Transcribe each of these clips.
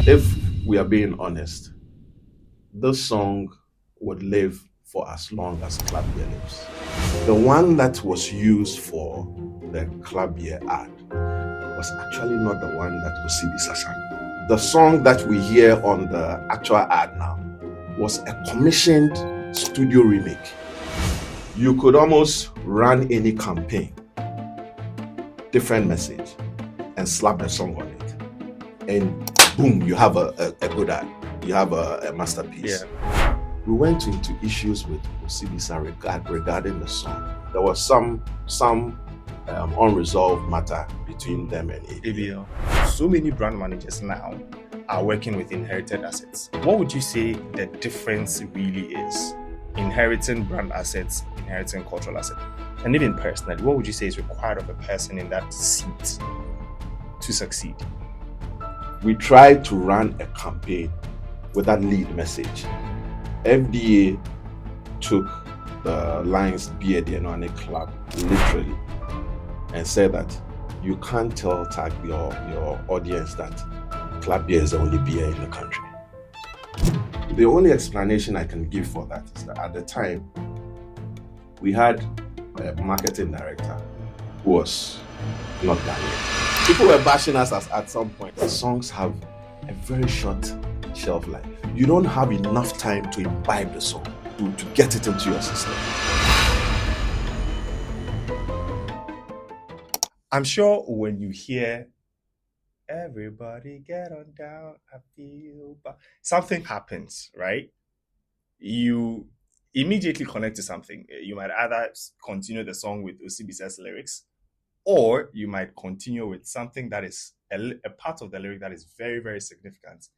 If we are being honest, this song would live for as long as Club Beer lives. The one that was used for the Club Beer ad was actually not the one that Osibisa sang. The song that we hear on the actual ad now was a commissioned studio remake. You could almost run any campaign, different message, and slap the song on it. And boom, you have a good ad. You have a masterpiece. Yeah. We went into issues with Osibisa regarding the song. There was some unresolved matter between them and ABL. So many brand managers now are working with inherited assets. What would you say the difference really is? Inheriting brand assets, inheriting cultural assets. And even personally, what would you say is required of a person in that seat to succeed? We tried to run a campaign with that lead message. FDA took the lines Beer the Club literally and said that you can't tag your audience that Club Beer is the only beer in the country. The only explanation I can give for that is that at the time we had a marketing director who was not Ghanaian. People were bashing us at some point. The songs have a very short shelf life. You don't have enough time to imbibe the song, to get it into your system. I'm sure when you hear everybody get on down, I feel bad, something happens, right? You immediately connect to something. You might either continue the song with Osibisa's lyrics, or you might continue with something that is a part of the lyric that is very, very significant.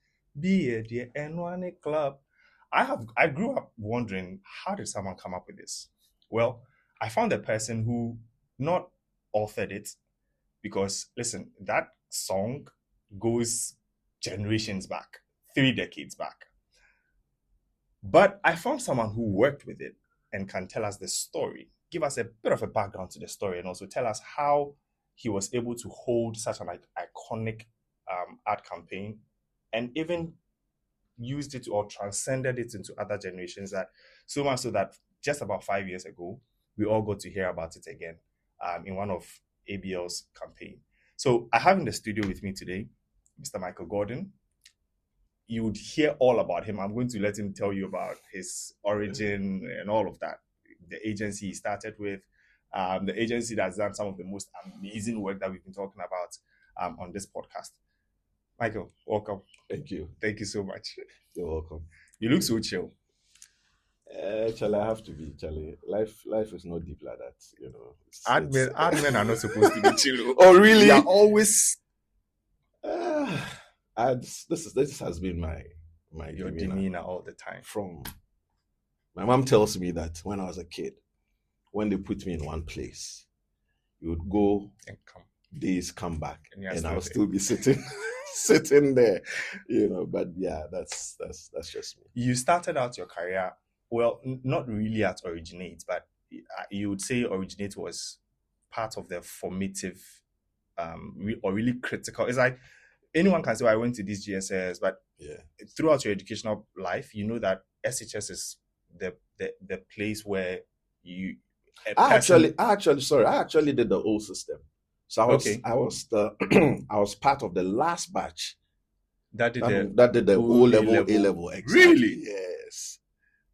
Be a dear N1 club. I grew up wondering, how did someone come up with this? Well, I found a person who not authored it, because listen, that song goes generations back, 3 decades back. But I found someone who worked with it and can tell us the story, give us a bit of a background to the story, and also tell us how he was able to hold such an iconic ad campaign and even used it or transcended it into other generations, that so much so that just about 5 years ago, we all got to hear about it again in one of ABL's campaign. So I have in the studio with me today, Mr. Michael Gordon. You would hear all about him. I'm going to let him tell you about his origin and all of that. The agency he started with, the agency that's done some of the most amazing work that we've been talking about on this podcast. Michael, welcome. Thank you. Thank you so much. You're welcome. You look so chill. Charlie, I have to be, Charlie. Life is not deep like that, you know. Admen are not supposed to be chill. Oh, really? They are always. This has been my Your demeanor all the time. From my mom tells me that when I was a kid, when they put me in one place, you would go and days come back, and I'll still be sitting there, you know. But yeah, that's just me. You started out your career, well, not really at Origin8, but you would say Origin8 was part of the formative or really critical. It's like anyone can say, well, I went to these GSS, but throughout your educational life, you know that SHS is the place where you. I actually did the old system. So I was part of the last batch that did the O level, A level. Exactly. Really? Yes.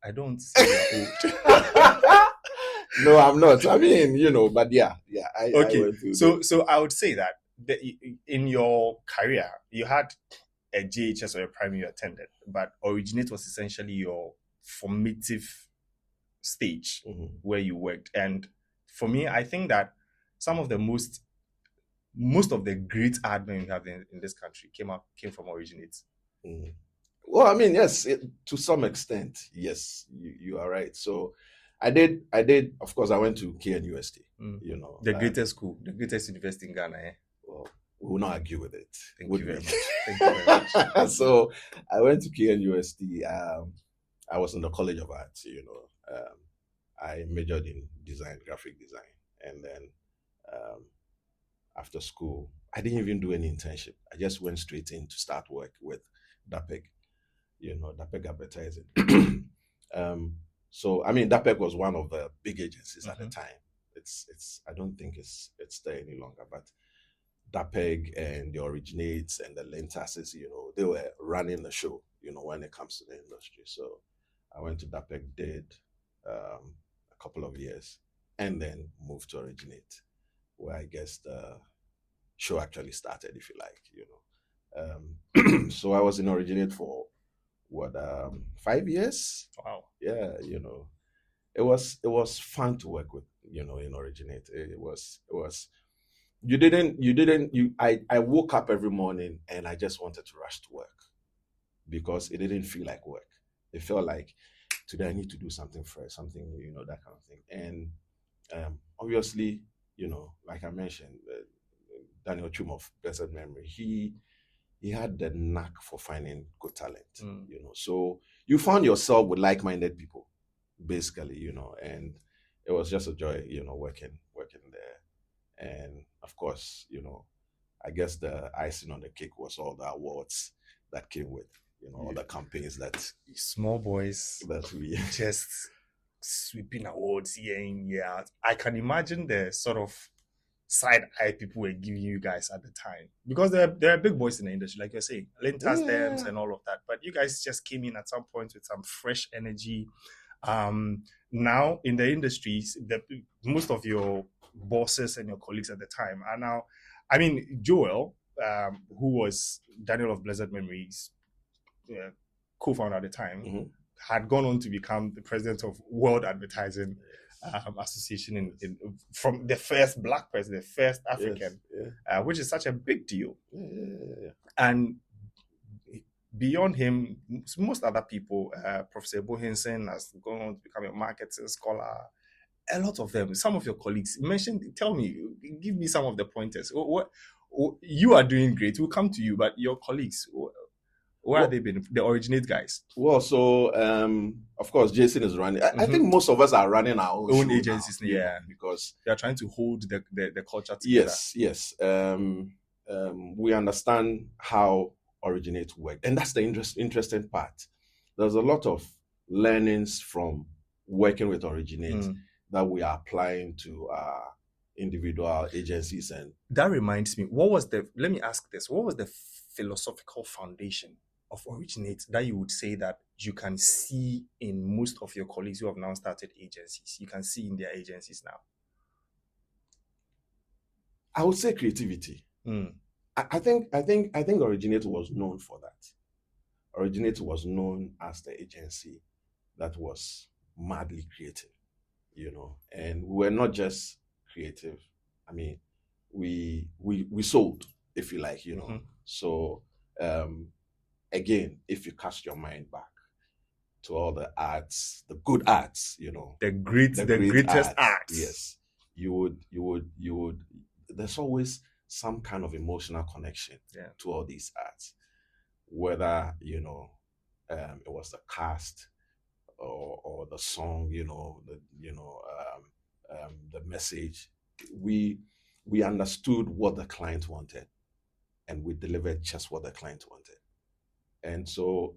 I don't see that old. No, I'm not. I mean, you know, but yeah. I so I would say that in your career, you had a JHS or a primary you attended, but Origin8 was essentially your formative stage where you worked. And for me, I think that some of the most of the great admin we have in this country came from Origin8. Well, I mean, yes, to some extent, yes, you are right. So I did. Of course, I went to KNUST. You know, the greatest school, the greatest university in Ghana. Well, we will not argue with it. Thank you very much. So I went to KNUST. I was in the College of Arts. You know, I majored in graphic design, And then after school, I didn't even do any internship. I just went straight in to start work with DAPEG, DAPEG advertising. So I mean, DAPEG was one of the big agencies at the time. It's I don't think it's there any longer, but DAPEG and the Origin8s and the Lentas's, they were running the show, when it comes to the industry. So I went to DAPEG, did a couple of years, and then moved to Origin8, where I guess the show actually started, if you like, So I was in Origin8 for 5 years? Wow. Yeah, it was fun to work with, in Origin8. It was I woke up every morning and I just wanted to rush to work because it didn't feel like work. It felt like today I need to do something fresh, something new, that kind of thing. And obviously, like I mentioned, Daniel Chum of blessed memory, he had the knack for finding good talent, So you found yourself with like-minded people, basically, and it was just a joy, working there. And of course, I guess the icing on the cake was all the awards that came with, all the campaigns that small boys that we just sweeping awards year in, year out. I can imagine the sort of side eye people were giving you guys at the time, because there are big boys in the industry, like you're saying, Lintas, Dems, and all of that. But you guys just came in at some point with some fresh energy. Now in the industries, most of your bosses and your colleagues at the time are now, I mean, Joel, who was Daniel of blessed memories co-founder at the time, had gone on to become the president of World Advertising Association from the first black president, the first African, which is such a big deal. And beyond him, most other people, Professor Bohensen has gone on to become a marketing scholar. A lot of them, some of your colleagues, give me some of the pointers. What you are doing great. We'll come to you, but your colleagues, where have they been? The Origin8 guys. Well, so of course, Jason is running. I think most of us are running our own agencies now, because they are trying to hold the culture together. Yes. We understand how Origin8 work, and that's the interesting part. There's a lot of learnings from working with Origin8 that we are applying to individual agencies. And that reminds me, let me ask this, what was the philosophical foundation of Origin8 that you would say that you can see in most of your colleagues who have now started agencies? You can see in their agencies now. I would say creativity. I think Origin8 was known for that. Origin8 was known as the agency that was madly creative, and we were not just creative. I mean, we sold, if you like, So again, if you cast your mind back to all the arts, the good arts, the greatest arts, yes, you would. There's always some kind of emotional connection to all these arts, whether it was the cast or the song, the message. We understood what the client wanted, and we delivered just what the client wanted. And so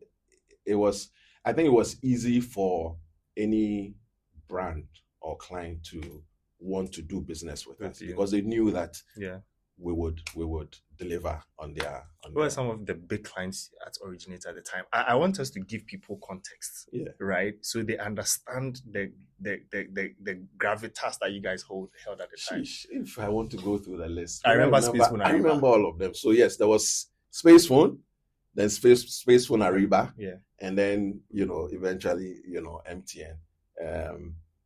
I think it was easy for any brand or client to want to do business with us because they knew that we would deliver on their. What are some of the big clients at Origin8 at the time? I want us to give people context, right? So they understand the gravitas that you guys held at the time. If I want to go through the list, I remember Space Phone Ariba. I remember all of them. So yes, there was Space Phone, then Space Phone Ariba, and then eventually MTN.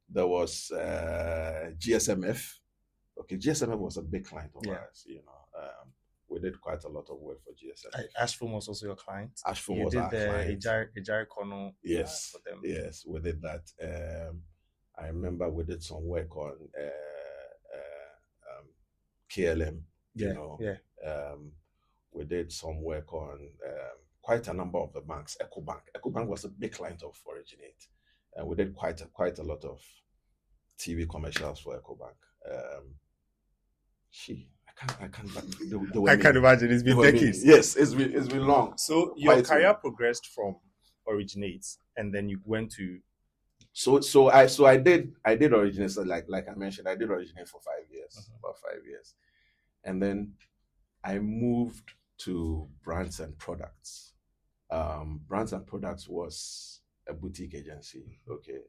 There was GSMF. Okay, GSMF was a big client of ours. We did quite a lot of work for GSMF. Ashford was also your client. Ashford was our client. Ejari Kono. Yes, for them. Yes, we did that. I remember we did some work on KLM. We did some work on quite a number of the banks. EcoBank was a big client of Origin8, and we did quite a lot of TV commercials for EcoBank. I can't. I can imagine it's been decades. Yes, it's been long. So your career progressed from Origin8, and then you went to. So I did Origin8. So like I mentioned, I did Origin8 for 5 years, about 5 years, and then I moved to Brands and Products. Brands and Products was a boutique agency. Okay,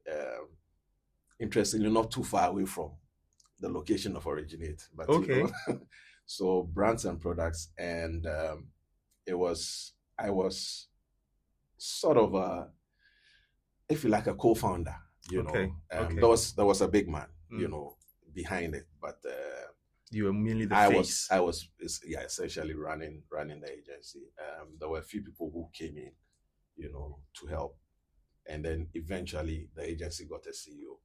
interestingly, not too far away from the location of Origin8, but okay. So Brands and Products, and I was sort of a, if you like, a co-founder. You know, there was a big man, you know, behind it, but you were mainly the face. I was essentially running the agency. There were a few people who came in, you know, to help, and then eventually the agency got a CEO,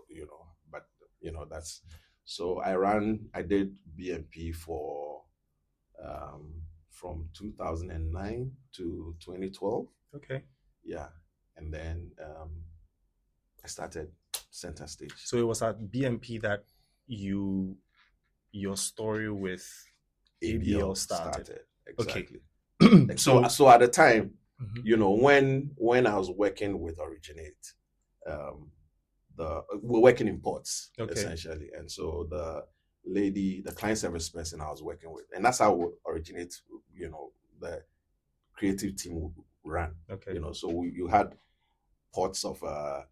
you know. But you know, that's so I did BMP for from 2009 to 2012. Okay. Yeah, and then I started Center Stage. So it was at BMP that your story with ABL started. Exactly. Okay. So at the time, you know, when I was working with Origin8, we're working in ports, essentially. And so the client service person I was working with, and that's how Origin8, you know, the creative team ran. Okay. You know, so you had ports of a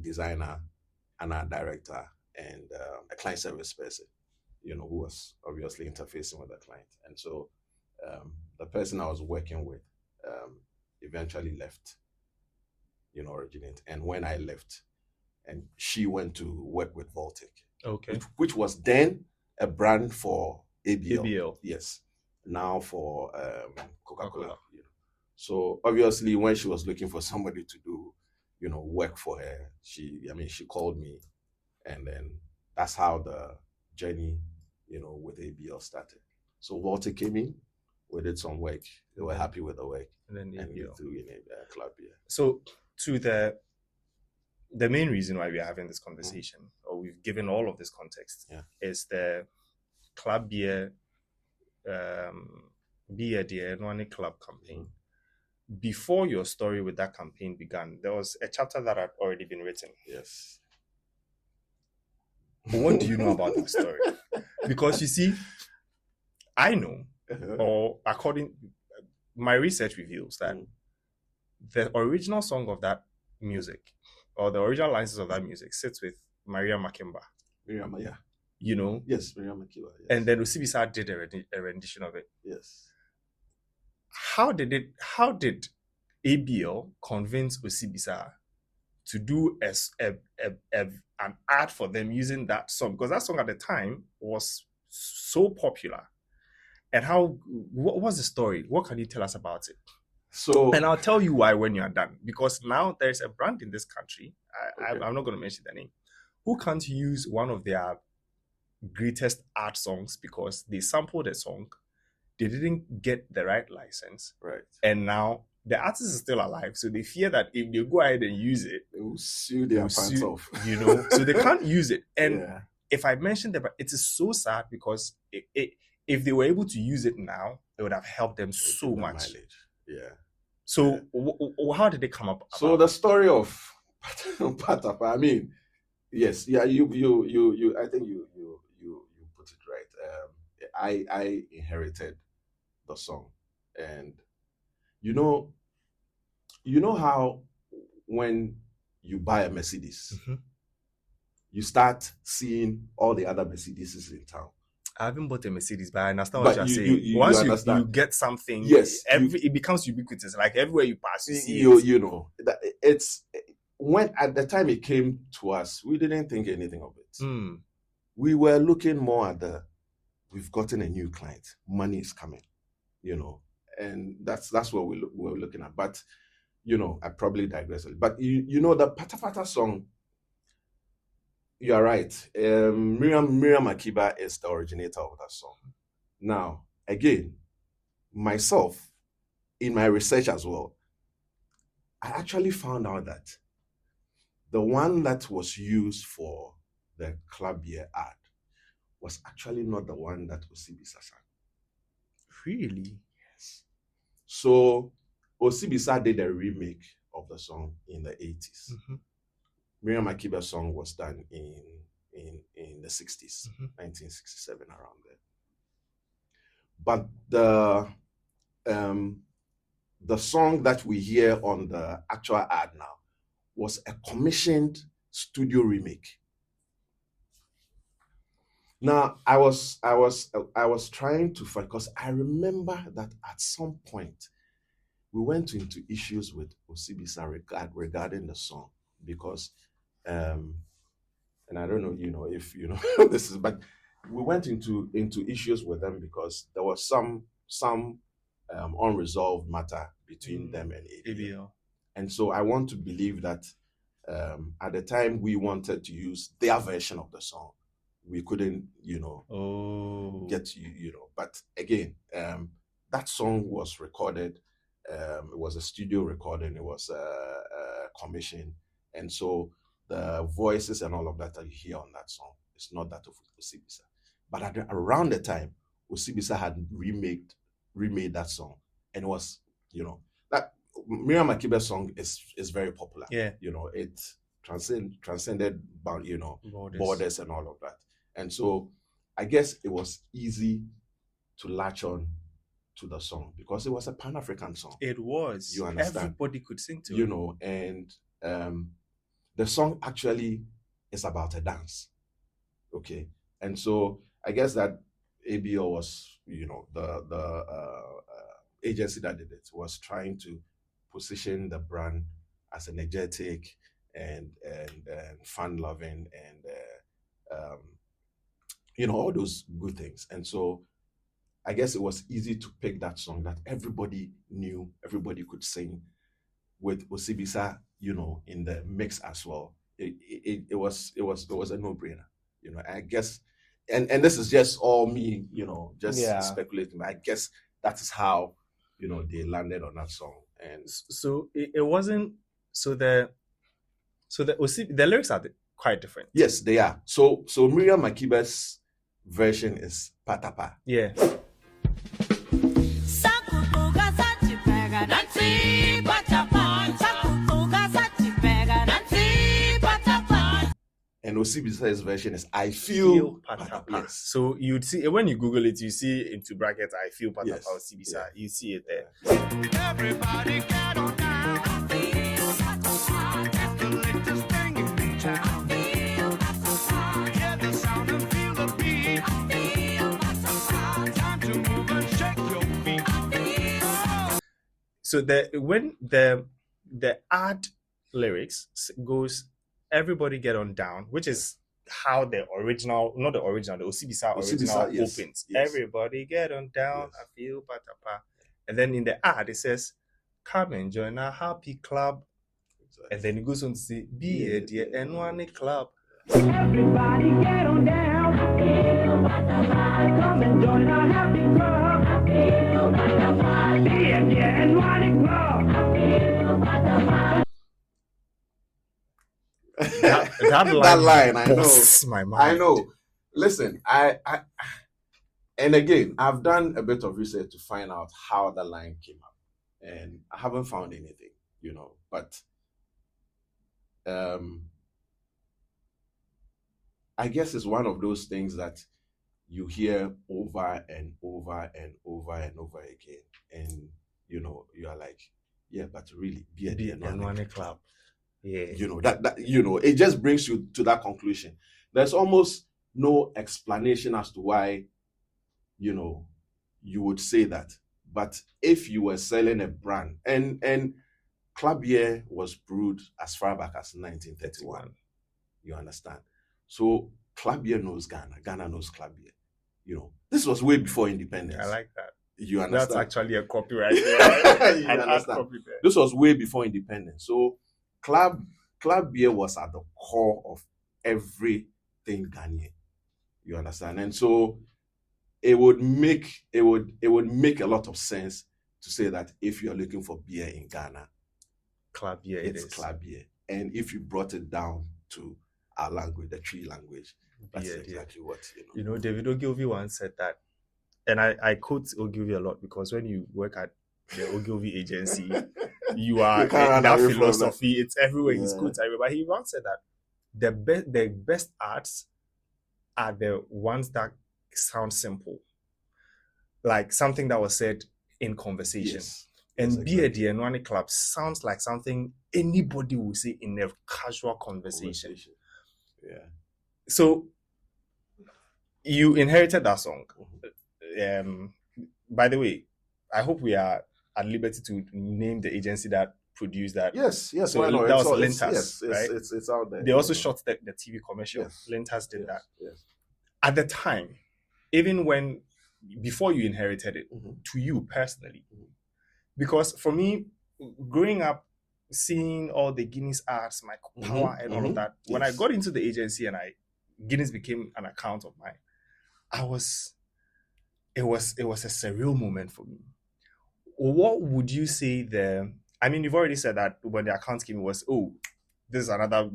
designer and a director and a client service person, you know, who was obviously interfacing with the client. And so the person I was working with eventually left, you know, Origin8. And when I left, and she went to work with Voltic, which was then a brand for ABL. Yes, now for Coca-Cola. You know. So obviously, when she was looking for somebody to do, you know, work for her, she called me, and then that's how the journey, you know, with ABL started. So Voltic came in, we did some work. They were happy with the work, and then we threw in a Club Beer. So to the main reason why we are having this conversation, or we've given all of this context, is the Club Beer, Beer Dear Nwane Club campaign. Before your story with that campaign began, there was a chapter that had already been written. Yes. But what do you know about that story? Because you see, I know, or my research reveals that the original song of that music, or the original license of that music, sits with Maria Makimba. You know? Yes, Maria Makimba. Yes. And then Osibisa did a rendition of it. Yes. How did ABL convince Osibisa to do an ad for them using that song? Because that song at the time was so popular. And what was the story? What can you tell us about it? And I'll tell you why when you are done. Because now there's a brand in this country, I'm not going to mention the name, who can't use one of their greatest art songs because they sampled a song, they didn't get the right license, and now the artist is still alive, so they fear that if they go ahead and use it, they will sue their pants off. You know, so they can't use it. And if I mentioned that, it is so sad because if they were able to use it now, it would have helped them so much. Yeah. So how did they come up? So the story of Patapa, I mean, yes, yeah, you I think you put it right. I inherited the song, and you know how when you buy a Mercedes, you start seeing all the other Mercedeses in town. I haven't bought a Mercedes, but I understand what you're saying. Once you get something, it becomes ubiquitous. Like everywhere you pass, you see it. You know, it's when at the time it came to us, we didn't think anything of it. We were looking more at we've gotten a new client, money is coming, you know, and that's what we're looking at. But you know, I probably digress a little. But you know, the Pata Pata song. You are right. Miriam Makeba is the originator of that song. Now, again, myself, in my research as well, I actually found out that the one that was used for the Club Beer ad was actually not the one that Osibisa sang. Really? Yes. So Osibisa did a remake of the song in the 80s. Miriam Makiba's song was done in the 60s, 1967, around there. But the song that we hear on the actual ad now was a commissioned studio remake. Now I was trying to find, because I remember that at some point we went into issues with Osibisa regarding the song, because and I don't know, if you know this is, but we went into issues with them because there was some unresolved matter between them and ABL. And so I want to believe that at the time we wanted to use their version of the song, we couldn't, get but again, that song was recorded. It was a studio recording. It was a commission, and so the voices and all of that you hear on that song is not that of Osibisa. But around the time, Osibisa had remade that song, and it was, that Miriam Makiba's song is very popular. Yeah. It transcended borders and all of that. And so I guess it was easy to latch on to the song because it was a Pan-African song. It was. You understand? Everybody could sing to it. And the song actually is about a dance. Okay. And so I guess that ABL was, the agency that did it was trying to position the brand as energetic and fun-loving and all those good things. And so I guess it was easy to pick that song that everybody knew, everybody could sing, with Osibisa, in the mix as well. It was a no-brainer. I guess, and this is just all me, speculating. I guess that is how, they landed on that song. And so it wasn't. So the lyrics are quite different. Yes, they are. So Miriam Makiba's version is Patapa. Yeah. And Osibisa's version is I feel Patapa. Yes. So you'd see, when you Google it, you see into brackets I feel Patapa, yes. Osibisa. Yeah. You see it there. Everybody get on down. I feel Patapa. That's the latest thing in town. I feel Patapa. Hear the sound and feel the beat. I feel Patapa. Time to move and shake your feet. I feel. So when the ad lyrics goes, everybody get on down, which is how the Osibisa original yes, opens. Yes. Everybody get on down, yes. I feel Patapa. And then in the ad, it says, come and join our happy club. Exactly. And then it goes on to say, be a dear N1 club. Everybody get on down, I feel Patapa. Come and join our happy club. I feel Patapa. Be a dear N1 club. I feel Patapa. that line, I know. My mind. I know. Listen, I and again, I've done a bit of research to find out how the line came up, and I haven't found anything, But I guess it's one of those things that you hear over and over and over and over again, and you are like, yeah, but really, be a club. Yeah. It just brings you to that conclusion. There's almost no explanation as to why, you would say that. But if you were selling a brand, and Club Beer was brewed as far back as 1931, you understand? So Club Beer knows Ghana. Ghana knows Club Beer. This was way before independence. I like that. You understand? That's actually a copyright. You understand? This was way before independence. So Club Beer was at the core of everything Ghanaian. You understand? And so it would make a lot of sense to say that if you're looking for beer in Ghana, Club Beer it's Club Beer. And if you brought it down to our language, the tree language. That's Beer, exactly what, You know, David Ogilvy once said that, and I quote Ogilvy a lot because when you work at the Ogilvy agency, you are You can't run that away from that. philosophy. It's everywhere. Yeah. He's quotes everywhere. But he once said that the best arts are the ones that sound simple, like something that was said in conversation. Yes. And Yes, Beer exactly. Dianuane Club sounds like something anybody will say in a casual conversation. Yeah. So you inherited that song. By the way, I hope we are at liberty to name the agency that produced that. Yes, So why not? that was It's Lintas, yes, right? it's out there. They also shot the TV commercial. Yes. Lintas did that. Yes. At the time, even when before you inherited it, to you personally, because for me, growing up, seeing all the Guinness ads, my power and all of that, when I got into the agency and Guinness became an account of mine, it was a surreal moment for me. What would you say I mean, you've already said that when the account came, it was, oh, this is another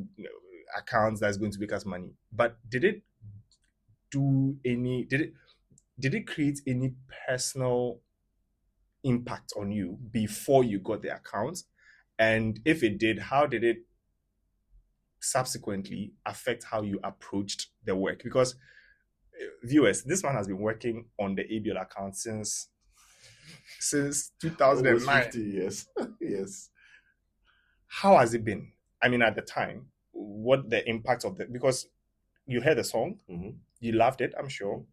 account that's going to make us money. But did it create any personal impact on you before you got the account? And if it did, how did it subsequently affect how you approached the work? Because viewers, this man has been working on the ABL account since 2009. Almost 50 years. Yes. How has it been? I mean, at the time, what the impact of because you heard the song, you loved it, I'm sure,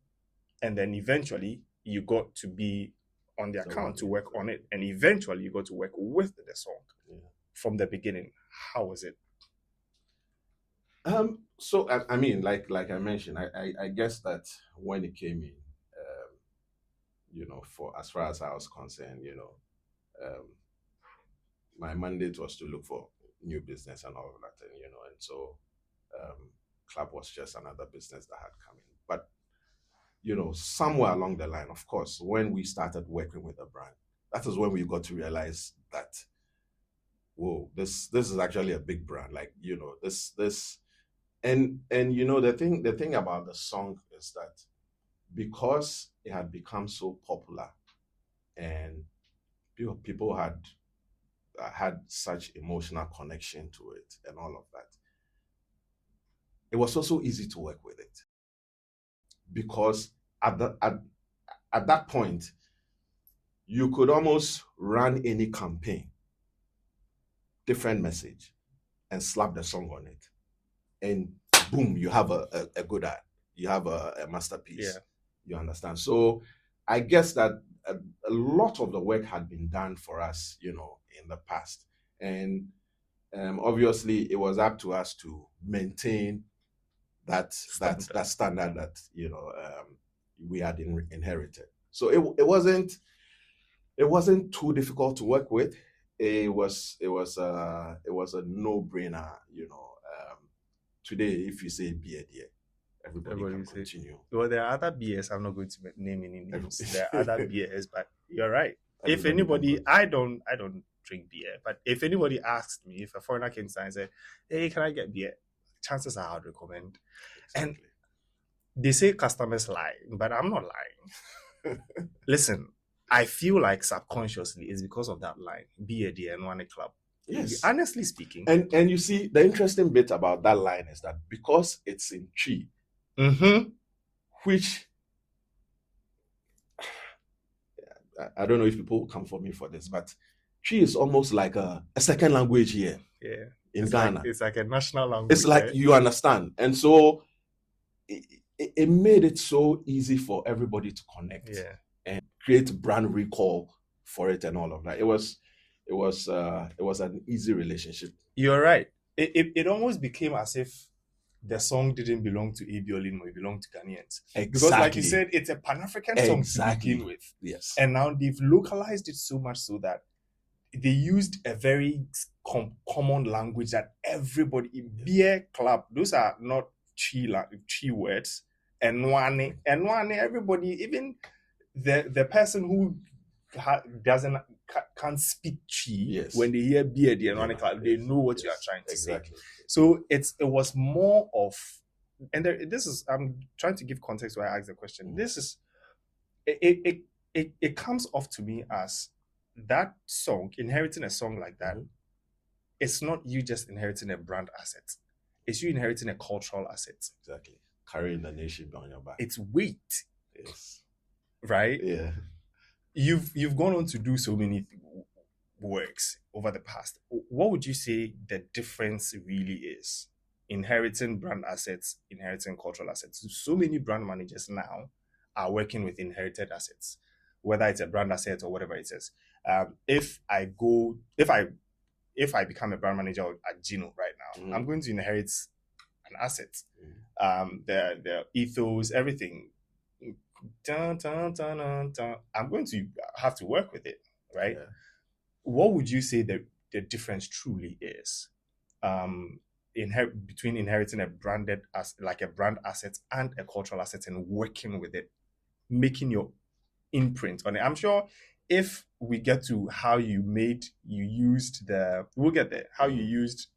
and then eventually you got to be on the account to work on it, and eventually you got to work with the song from the beginning. How was it? So I mean, like I mentioned, I guess that when it came in, for as far as I was concerned, my mandate was to look for new business and all of that, and so Club was just another business that had come in. But somewhere along the line, of course, when we started working with the brand, that is when we got to realize that, whoa, this is actually a big brand. Like, this and the thing about the song is that because it had become so popular and people had such emotional connection to it and all of that, it was also easy to work with it, because at that point you could almost run any campaign, different message, and slap the song on it, and boom, you have a good ad, you have a masterpiece. Yeah. You understand? So I guess that a lot of the work had been done for us, in the past, and obviously it was up to us to maintain that standard that we had inherited. So it wasn't too difficult to work with. It was a no-brainer. Today, if you say beer, everybody can continue. Well, there are other beers. I'm not going to name any names. There are other beers, but you're right. If anybody, I don't drink beer, but if anybody asked me, if a foreigner came to and said, "Hey, can I get beer?" chances are I'd recommend. Exactly. And they say customers lie, but I'm not lying. Listen, I feel like subconsciously it's because of that line, Beer Dianuane Club. Yes. Honestly speaking. And you see, the interesting bit about that line is that because it's in Chi, which I don't know if people will come for me for this, but Chi is almost like a second language here. Yeah. In Ghana. It's like a national language. It's like, you understand. And so it made it so easy for everybody to connect and create brand recall for it and all of that. It was an easy relationship. You're right. It almost became as if the song didn't belong to ABL anymore, it belonged to Ghanaians. Exactly. Because like you said, it's a Pan-African song to begin with. Yes. And now they've localized it so much so that they used a very common language that everybody, Beer Club, those are not Chi words. And everybody, even the person who doesn't can't speak Chi, Yes. when they hear beard and Yeah, Club, they yes, know what yes, you are trying to exactly. say. So it was more of, and this is, I'm trying to give context why I asked the question. This is, it comes off to me as that song, inheriting a song like that. It's not you just inheriting a brand asset. It's you inheriting a cultural asset. Exactly. Carrying the nation on your back. It's weight. Yes. Right? Yeah. You've gone on to do so many works over the past. What would you say the difference really is? Inheriting brand assets, inheriting cultural assets. So many brand managers now are working with inherited assets, whether it's a brand asset or whatever it is. If I become a brand manager at Jingle right now, I'm going to inherit an asset. The ethos, everything. Dun, dun, dun, dun, dun. I'm going to have to work with it, right? Yeah. What would you say the difference truly is between inheriting a branded like a brand asset and a cultural asset and working with it, making your imprint on it? I'm sure if we get to how you used we'll get there, how you used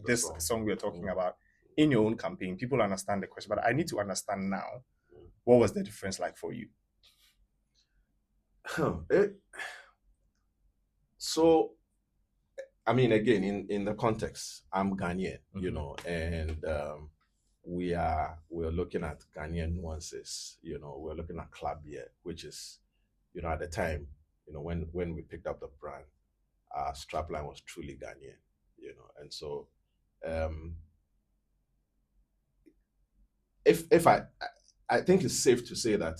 this song we're talking about in your own campaign, people understand the question. But I need to understand now, what was the difference like for you? So, I mean, again, in the context, I'm Ghanaian, you know, and we're looking at Ghanaian nuances, you know, we're looking at Club Beer, which is, you know, at the time, you know, when we picked up the brand, our strapline was truly Ghanaian, you know, and so if I think it's safe to say that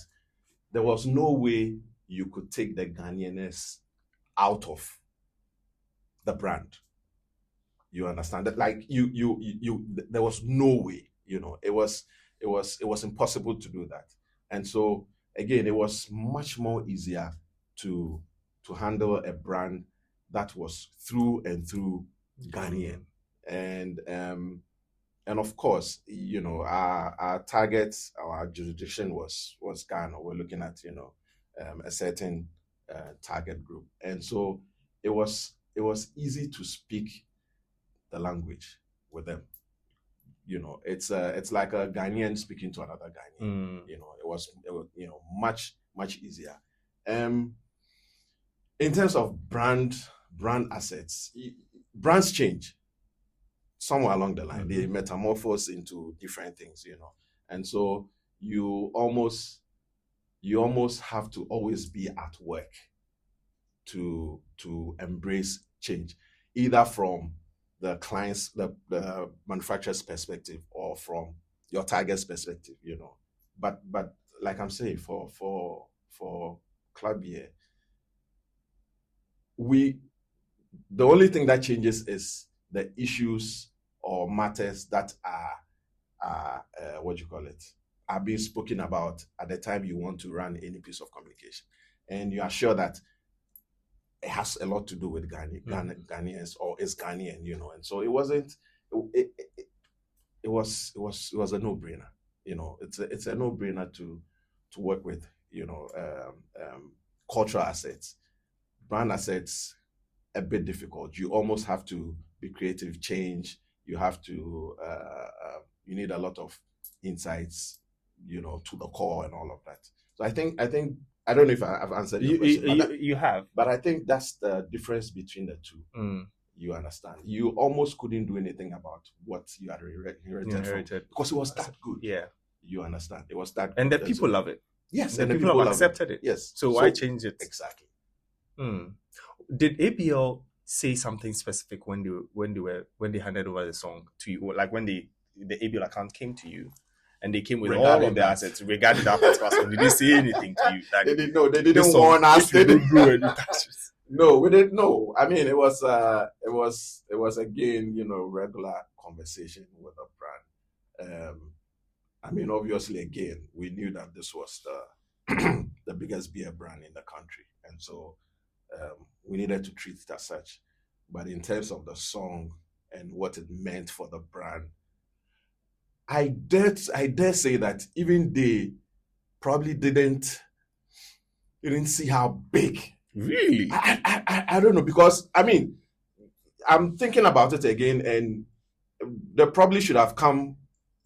there was no way you could take the Ghanaianness out of the brand. You understand that? Like there was no way, you know, it was impossible to do that. And so again, it was much more easier to handle a brand that was through and through Ghanaian. And of course, you know, our targets, our jurisdiction was Ghana. We're looking at, you know, a certain target group. And so it was easy to speak the language with them. You know, it's like a Ghanaian speaking to another Ghanaian. You know, it was you know, much easier. In terms of brand assets, brands change somewhere along the line. They metamorphose into different things, you know, and so you almost have to always be at work to embrace change, either from the client's, the manufacturer's perspective or from your target's perspective, you know. But like I'm saying, for Club Beer, the only thing that changes is the issues or matters that are what you call it, are being spoken about at the time you want to run any piece of communication, and you are sure that it has a lot to do with Ghanaians or is Ghanaian, you know. And so it wasn't. It was a no-brainer, you know. It's a no-brainer to work with, you know, cultural assets. Brand assets, a bit difficult. You almost have to be creative, change. You have to you need a lot of insights, you know, to the core and all of that. So I think I don't know if I've answered your question. You have. But I think that's the difference between the two. You understand? You almost couldn't do anything about what you had inherited from, because it was that good. Yeah. You understand? It was that good. And the people love it. Yes. And the people have accepted it. Yes. So why change it? Exactly. Did ABL say something specific when they handed over the song to you, or like when the ABL account came to you and they came with all of the assets regarding that particular song? Did they say anything to you? Like, they didn't warn us. They didn't do any No, we didn't know. I mean, it was again, you know, regular conversation with the brand. I mean, obviously, again, we knew that this was the biggest beer brand in the country, and so we needed to treat it as such. But in terms of the song and what it meant for the brand, I dare say that even they probably didn't see how big Really? I don't know, because I mean, I'm thinking about it again, and they probably should have come.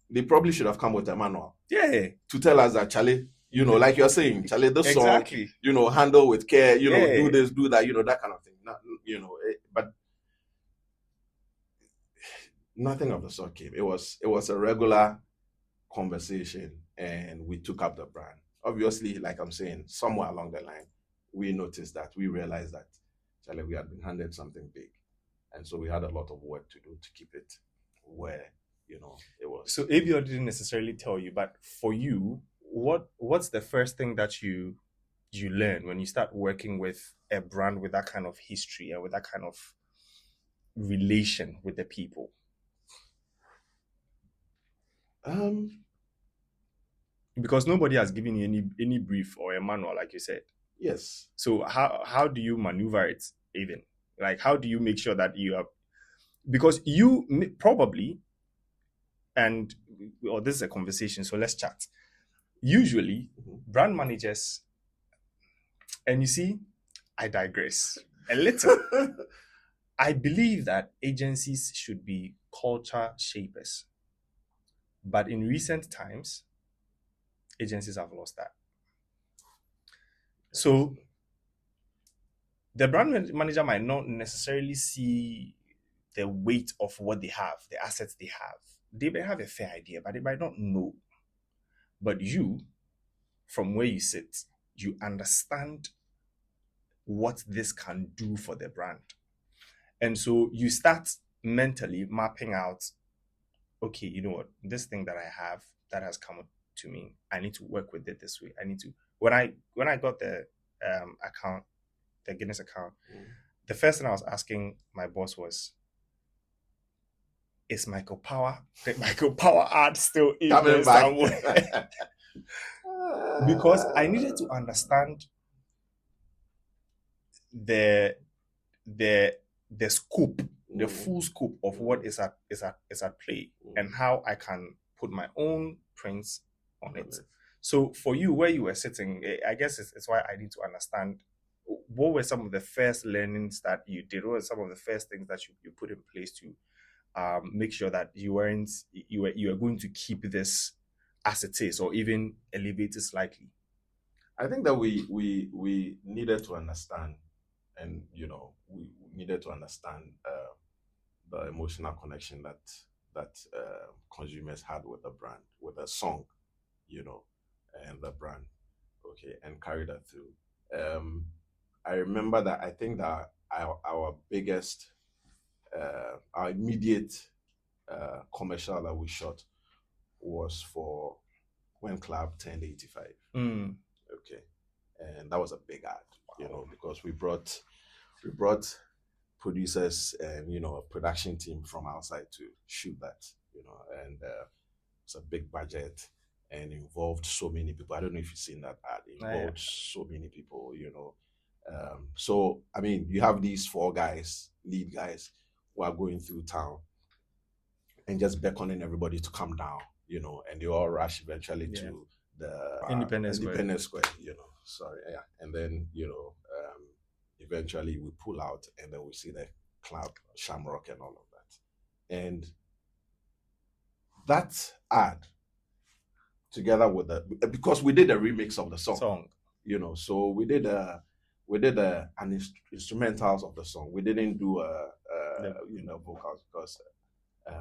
They probably should have come with a manual Yeah. to tell us that, Charlie, like you're saying, Charlie, this song, Exactly. handle with care, Yeah. do this, do that, that kind of thing. Not, but nothing of the sort came. It was a regular conversation, and we took up the brand. Obviously, like I'm saying, somewhere along the line, we noticed that, we realized that, Charlie, we had been handed something big. And so we had a lot of work to do to keep it where, it was. So ABL didn't necessarily tell you, but for you, what's the first thing that you learn when you start working with a brand with that kind of history and with that kind of relation with the people? Because nobody has given you any brief or a manual, like you said. Yes. So how do you maneuver it even? Like, how do you make sure that you are, because you probably, this is a conversation, so let's chat. Usually, brand managers, and you see, I digress a little. I believe that agencies should be culture shapers. But in recent times, agencies have lost that. So the brand manager might not necessarily see the weight of what they have, the assets they have. They may have a fair idea, but they might not know. But you, from where you sit, you understand what this can do for the brand. And so you start mentally mapping out, okay, you know what, this thing that I have that has come to me, I need to work with it this way. I need to, when I got the account, the Guinness account, the first thing I was asking my boss was, is Michael Power ad still in there somewhere? Because I needed to understand the scope, the full scope of what is at play, and how I can put my own prints on it. So for you, where you were sitting, I guess it's why I need to understand what were some of the first learnings that you did, what were some of the first things that you put in place to make sure that you were going to keep this as it is, or even elevate it slightly. I think that we needed to understand, and we needed to understand the emotional connection that consumers had with the brand, with the song, and the brand, okay, and carry that through. I remember that, I think that our biggest, our immediate commercial that we shot was for when Club turned 85. Okay, and that was a big ad, because we brought producers and a production team from outside to shoot that, and it's a big budget and involved so many people. I don't know if you've seen that ad. It involved so many people, so I mean, you have these 4 guys, lead guys, who are going through town and just beckoning everybody to come down, and they all rush eventually to the Independence Square, and then eventually we pull out, and then we see the club Shamrock and all of that, and that ad, together with because we did a remix of the song. So we did an instrumentals of the song. We didn't do vocals, because I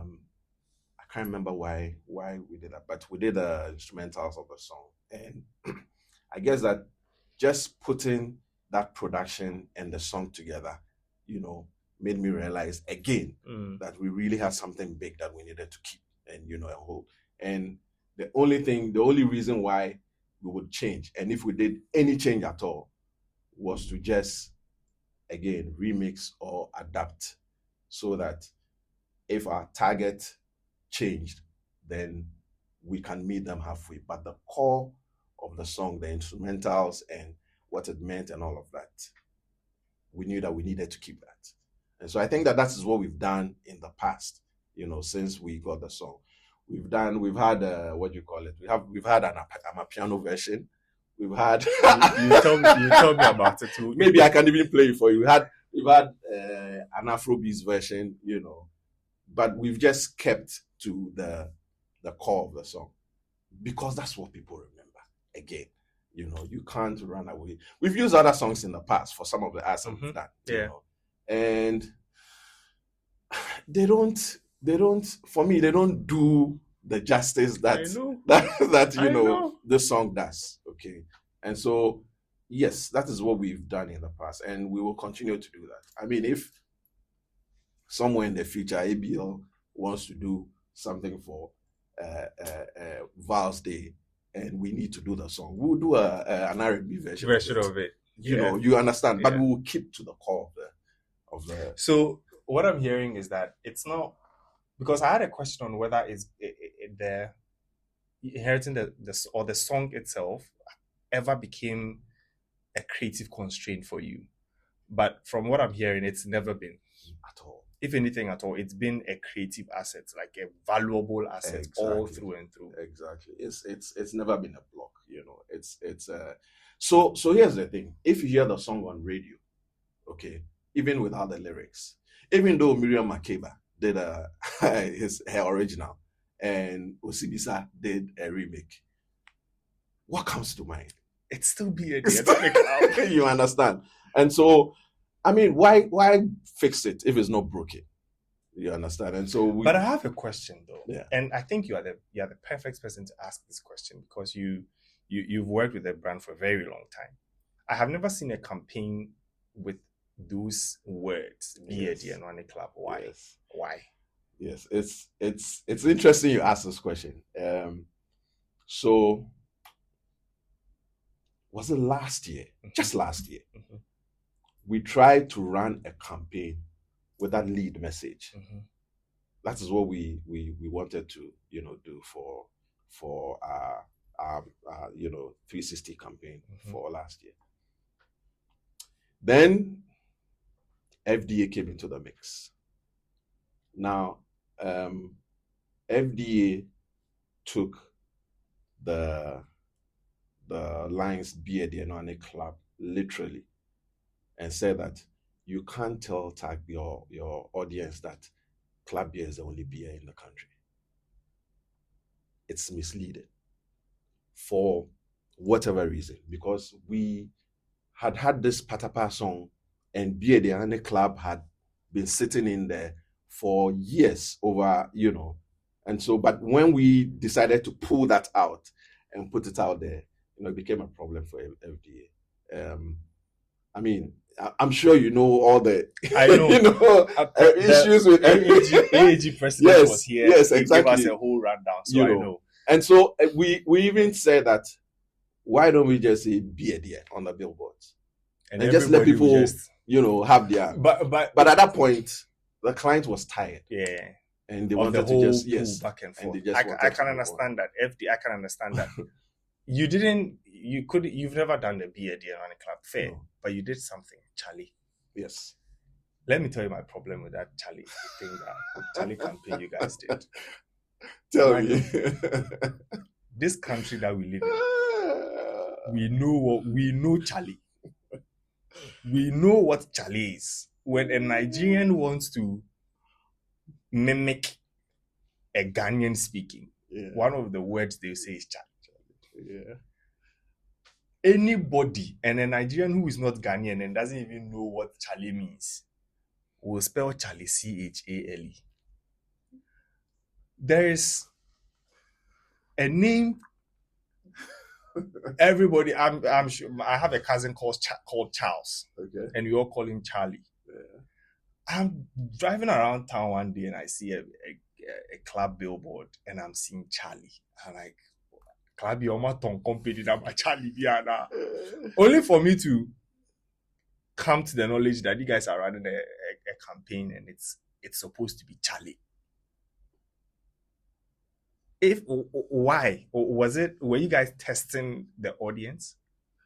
can't remember why we did that, but we did the instrumentals of the song. And I guess that just putting that production and the song together, made me realize again that we really had something big that we needed to keep and and hold. And the only reason why we would change, and if we did any change at all, was to just, again, remix or adapt, so that if our target changed, then we can meet them halfway. But the core of the song, the instrumentals and what it meant and all of that, we knew that we needed to keep that. And so I think that is what we've done in the past, since we got the song. We've had we've had an amapiano version. We've had. you tell me about it too. Maybe I can even play it for you. We've had an Afrobeats version, but we've just kept to the core of the song because that's what people remember. Again, you can't run away. We've used other songs in the past for some of the acts we've done, and they don't. For me, they don't do the justice that the song does. Okay, and so yes, that is what we've done in the past, and we will continue to do that. I mean, if somewhere in the future ABL wants to do something for Val's Day, and we need to do the song, we'll do an R&B version of it. You understand, but we will keep to the core of the. So what I'm hearing is that it's not, because I had a question on whether it's the inheriting the song itself ever became a creative constraint for you, but from what I'm hearing, it's never been at all. If anything at all, it's been a creative asset, like a valuable asset, all through and through. Exactly. It's never been a block. So here's the thing: if you hear the song on radio, okay, even without the lyrics, even though Miriam Makeba did her original and Osibisa did a remake, what comes to mind? It's still be you understand? And so, I mean, why fix it if it's not broken? You understand? And so, but I have a question though, yeah. And I think you are the perfect person to ask this question because you've worked with the brand for a very long time. I have never seen a campaign with those words, Beer and One Club. Why? Yes. Why? Yes, it's interesting you ask this question. So was it last year? Just last year, we tried to run a campaign with that lead message. That is what we wanted to do for our 360 campaign for last year. Then FDA came into the mix. Now, FDA took the lines Beer and Club literally and said that you can't tag your audience that Club Beer is the only beer in the country. It's misleading for whatever reason, because we had this Patapa song and Beer and Club had been sitting in there for years over, and so, but when we decided to pull that out and put it out there, it became a problem for FDA. I mean, I'm sure all the issues with AAG president was here. Yes, exactly. He gave us a whole rundown, so I know. And so we even said that, why don't we just say Beer there on the billboards and just let people have their. But at that point, the client was tired. Yeah. And they wanted to just back and forth. And I can understand that. I can understand that. You've never done the Beer on a club fair, but you did something, Charlie. Yes. Let me tell you my problem with that Charlie thing, that Charlie campaign you guys did. Tell me. This country that we live in, we know Charlie. We know what Charlie is. When a Nigerian wants to mimic a Ghanaian speaking, one of the words they say is Charlie. Yeah. Anybody, and a Nigerian who is not Ghanaian and doesn't even know what Charlie means, will spell Charlie Chale. There is a name. Everybody, I'm sure. I have a cousin called Charles, and we all call him Charlie. Yeah. I'm driving around town one day and I see a club billboard and I'm seeing Charlie. I'm like, Club Yoma company that Charlie Biana. Only for me to come to the knowledge that you guys are running a campaign and it's supposed to be Charlie. Why? Or were you guys testing the audience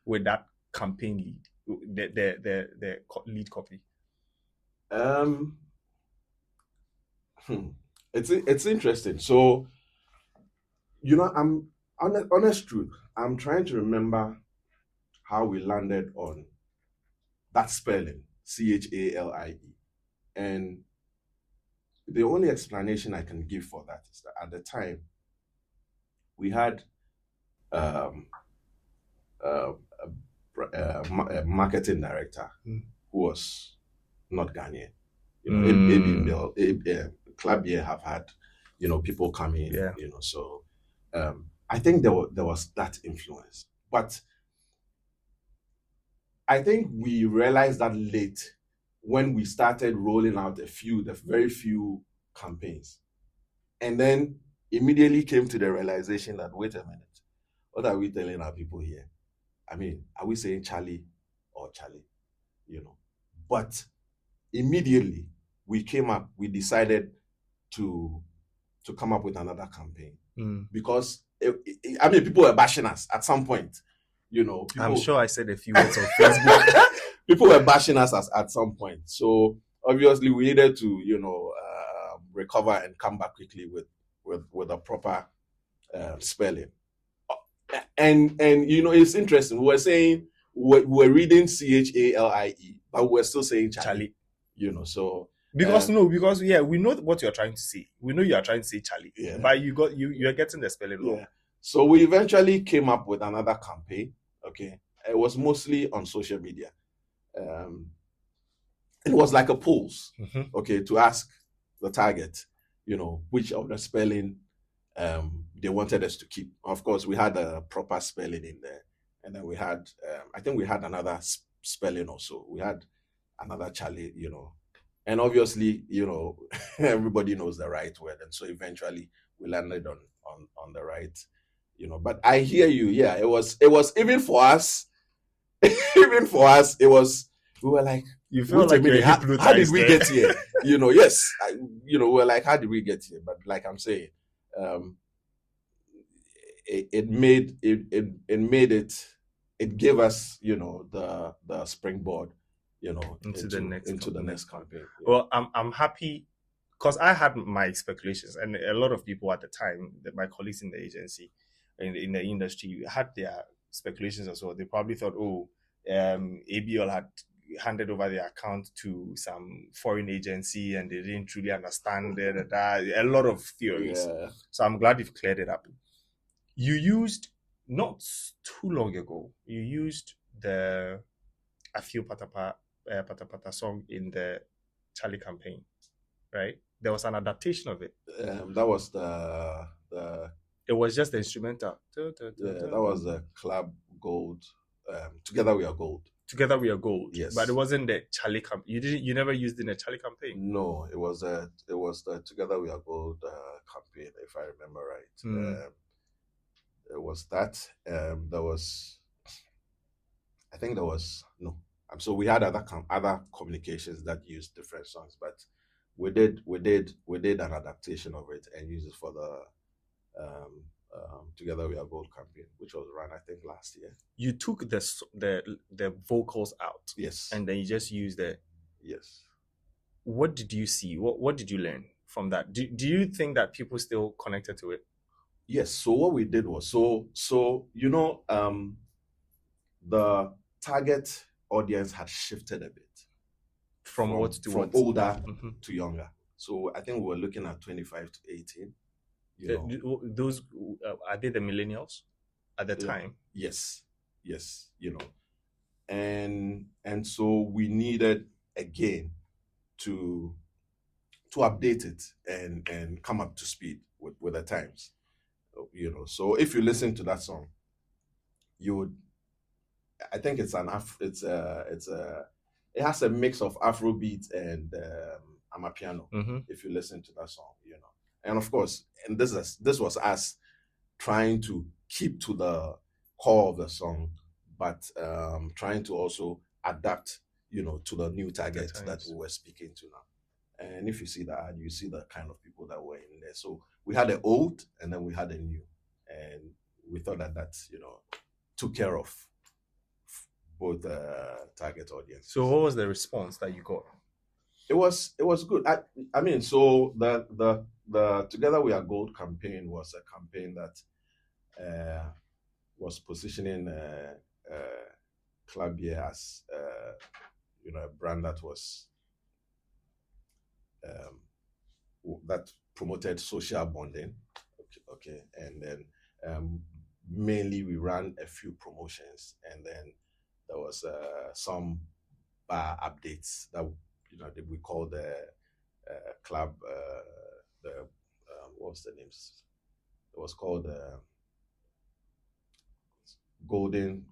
with that campaign lead, the lead copy? It's interesting. So, I'm honest truth. I'm trying to remember how we landed on that spelling, CHALIE. And the only explanation I can give for that is that at the time, we had um, a marketing director who was not Ghanaian. You know, Club Beer have had, people come in, so I think there was that influence. But I think we realized that late when we started rolling out the very few campaigns. And then immediately came to the realization that, wait a minute, what are we telling our people here? I mean, are we saying Charlie or Charlie? But immediately we decided to come up with another campaign because people were bashing us at some point. I'm sure I said a few words on Facebook. People were bashing us at some point, so obviously we needed to recover and come back quickly with a proper spelling. And it's interesting. We were saying we're reading CHALIE, but we're still saying Charlie. So because we know what you're trying to say. We know you are trying to say Charlie, but you're getting the spelling wrong. So we eventually came up with another campaign. Okay, it was mostly on social media. It was like a polls, okay, to ask the target, which of the spelling they wanted us to keep. Of course, we had a proper spelling in there, and then we had, I think we had another spelling also. We had another Charlie, and obviously, everybody knows the right word, and so eventually we landed on the right, But I hear you, yeah. It was even for us, it was. We were like, you feel like you're hypnotized. How did we get here? Yes, we're like, how did we get here? But like I'm saying, it gave us, the springboard, into the next campaign. Yeah. Well, I'm happy because I had my speculations, and a lot of people at the time, my colleagues in the agency, in the industry, had their speculations as well. They probably thought, ABL had handed over their account to some foreign agency and they didn't truly understand it. A lot of theories. Yeah. So I'm glad you've cleared it up. You used, not too long ago, you used the Afio Patapata song in the Charlie campaign, right? There was an adaptation of it. That was the it was just the instrumental. That was the Club Gold. Together We Are Gold. Together We Are Gold. Yes. But it wasn't the Charlie campaign. You never used it in the Charlie campaign? No, it was the Together We Are Gold campaign, if I remember right. It was that. So we had other communications that used different songs, but we did an adaptation of it and used it for the Together We Are Gold campaign, which was run, I think, last year. You took the vocals out. Yes. And then you just used the... Yes. What did you see? What did you learn from that? Do you think that people still connected to it? Yes. So what we did was, the target audience had shifted a bit. From what to from what? Older to younger. So I think we were looking at 25 to 18. Those are they the millennials at the time? Yes, and so we needed again to update it and come up to speed with the times, So if you listen to that song, you would. I think it has a mix of Afrobeat and Amapiano. If you listen to that song, And of course, and this was us trying to keep to the core of the song, but trying to also adapt, to the new target that we were speaking to now. And if you see that, you see the kind of people that were in there. So we had the old and then we had the new. And we thought that took care of both target audience. So what was the response that you got? It was good. I mean, so the Together We Are Gold campaign was a campaign that was positioning Club Beer as a brand that was that promoted social bonding. Okay, and then mainly we ran a few promotions, and then there was some bar updates that we called the club the what was the names? It was called Golden.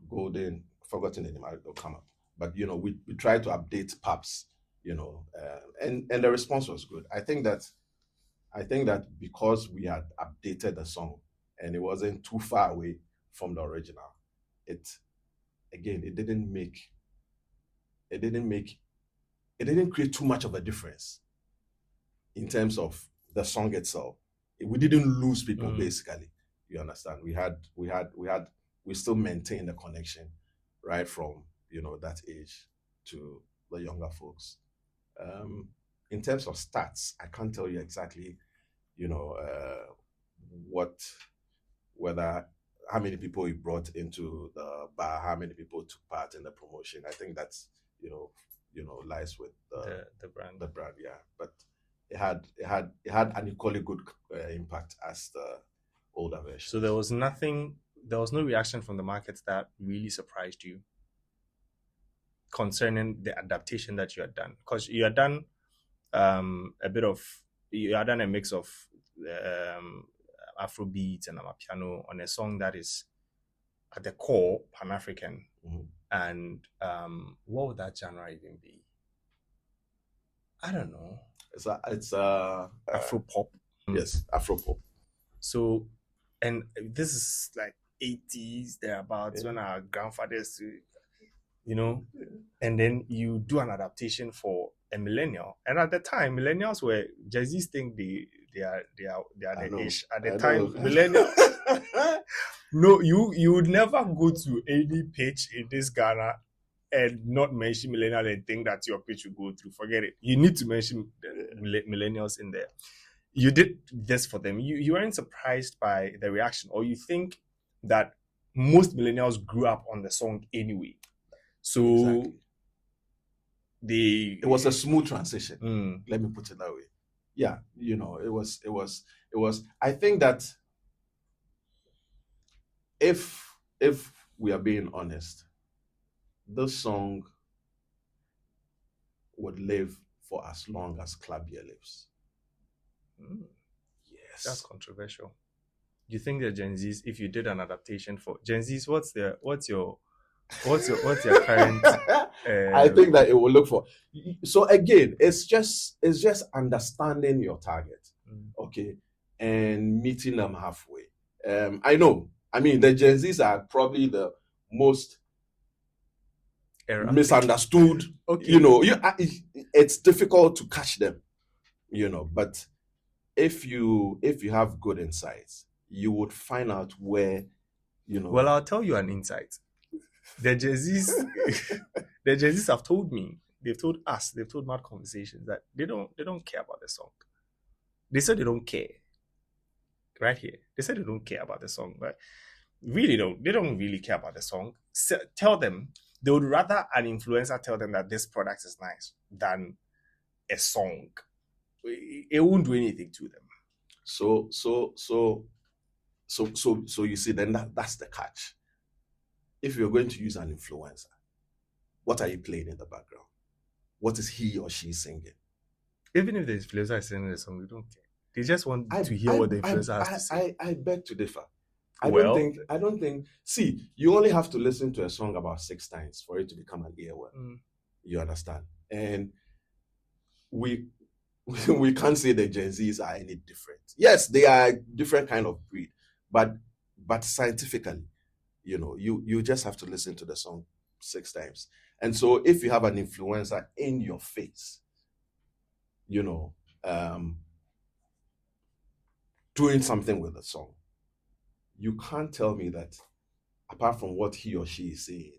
Forgotten the name. It'll come up. But we tried to update pubs. And the response was good. I think that because we had updated the song and it wasn't too far away from the original, it didn't create too much of a difference in terms of the song itself. We didn't lose people basically. You understand? We still maintained the connection right from that age to the younger folks. In terms of stats, I can't tell you exactly, how many people we brought into the bar, how many people took part in the promotion. I think that's lies with the brand. The brand, yeah. But it had an equally good impact as the older version. So there was no reaction from the market that really surprised you concerning the adaptation that you had done, because you had done a mix of Afrobeat and Amapiano on a song that is at the core Pan-African. And what would that genre even be? I don't know. It's Afro-pop. Yes, Afro-pop. So, and this is like 80s thereabouts, when our grandfathers, and then you do an adaptation for a millennial. And at the time, millennials were Jay-Z's think they are the ish. At the time, millennials. No, you would never go to any pitch in this Ghana and not mention millennial and think that your pitch will go through. Forget it. You need to mention millennials in there. You did this for them. You weren't surprised by the reaction, or you think that most millennials grew up on the song anyway. So it was a smooth transition. Let me put it that way. Yeah, it was. I think that if we are being honest, this song would live for as long as Club Beer lives. Yes, that's controversial. Do you think that Gen Zs, if you did an adaptation for Gen Zs, what's your current? I think that it will look for. So again, it's just understanding your target, okay, and meeting them halfway. I know. I mean, the Gen Zs are probably the most misunderstood. Okay. It's difficult to catch them. But if you have good insights, you would find out where. Well, I'll tell you an insight. The Gen Zs have told me, they've told us, they've told Mad Conversations that they don't care about the song. They said they don't care. Right here. They said they don't care about the song, but they don't really care about the song. So tell them, they would rather an influencer tell them that this product is nice than a song. It won't do anything to them. So you see, then that's the catch. If you're going to use an influencer, what are you playing in the background? What is he or she singing? Even if the influencer is singing the song, we don't care. They just want to hear what the influencer has to say. I beg to differ. I don't think. See, you only have to listen to a song about 6 times for it to become an earworm. You understand? And we can't say the Gen Zs are any different. Yes, they are a different kind of breed, but scientifically, you just have to listen to the song 6 times. And so if you have an influencer in your face, doing something with the song, you can't tell me that apart from what he or she is saying,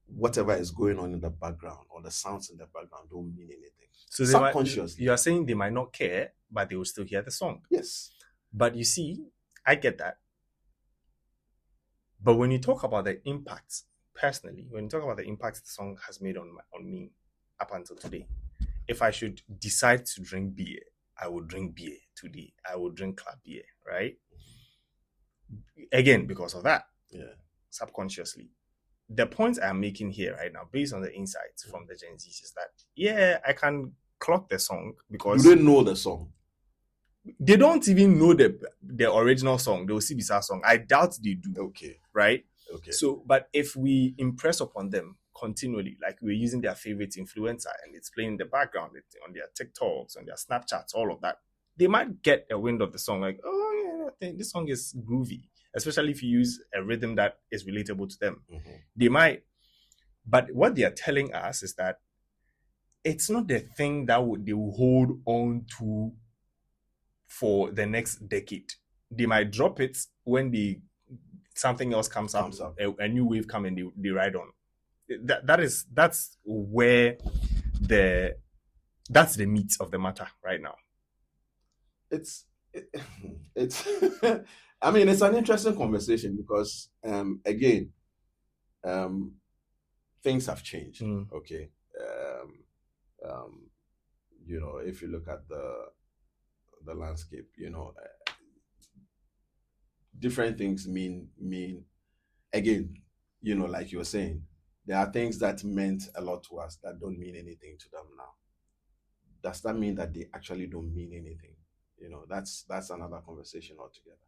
whatever is going on in the background or the sounds in the background don't mean anything. So subconsciously, you are saying they might not care, but they will still hear the song. Yes. But you see, I get that. But when you talk about the impact personally, when you talk about the impact the song has made on me up until today, if I should decide to drink beer, I would drink beer today. I would drink club beer, right? Again, because of that, subconsciously. The point I'm making here right now, based on the insights from the Gen Zs, is that I can clock the song because do they know the song? They don't even know the original song, the Osibisa song. I doubt they do. Okay. Right? Okay. So, but if we impress upon them continually, like we're using their favorite influencer and it's playing in the background on their TikToks, on their Snapchats, all of that, they might get a wind of the song, like, oh yeah, I think this song is groovy, especially if you use a rhythm that is relatable to them. They might, but what they are telling us is that it's not the thing that they will hold on to for the next decade. They might drop it when something else comes up. A new wave comes and they ride on. That's where that's the meat of the matter right now. It's I mean, it's an interesting conversation because again, things have changed. Okay. You know, if you look at the landscape, you know, different things mean again, you know, like you were saying, there are things that meant a lot to us that don't mean anything to them now. Does that mean that they actually don't mean anything? You know, that's another conversation altogether.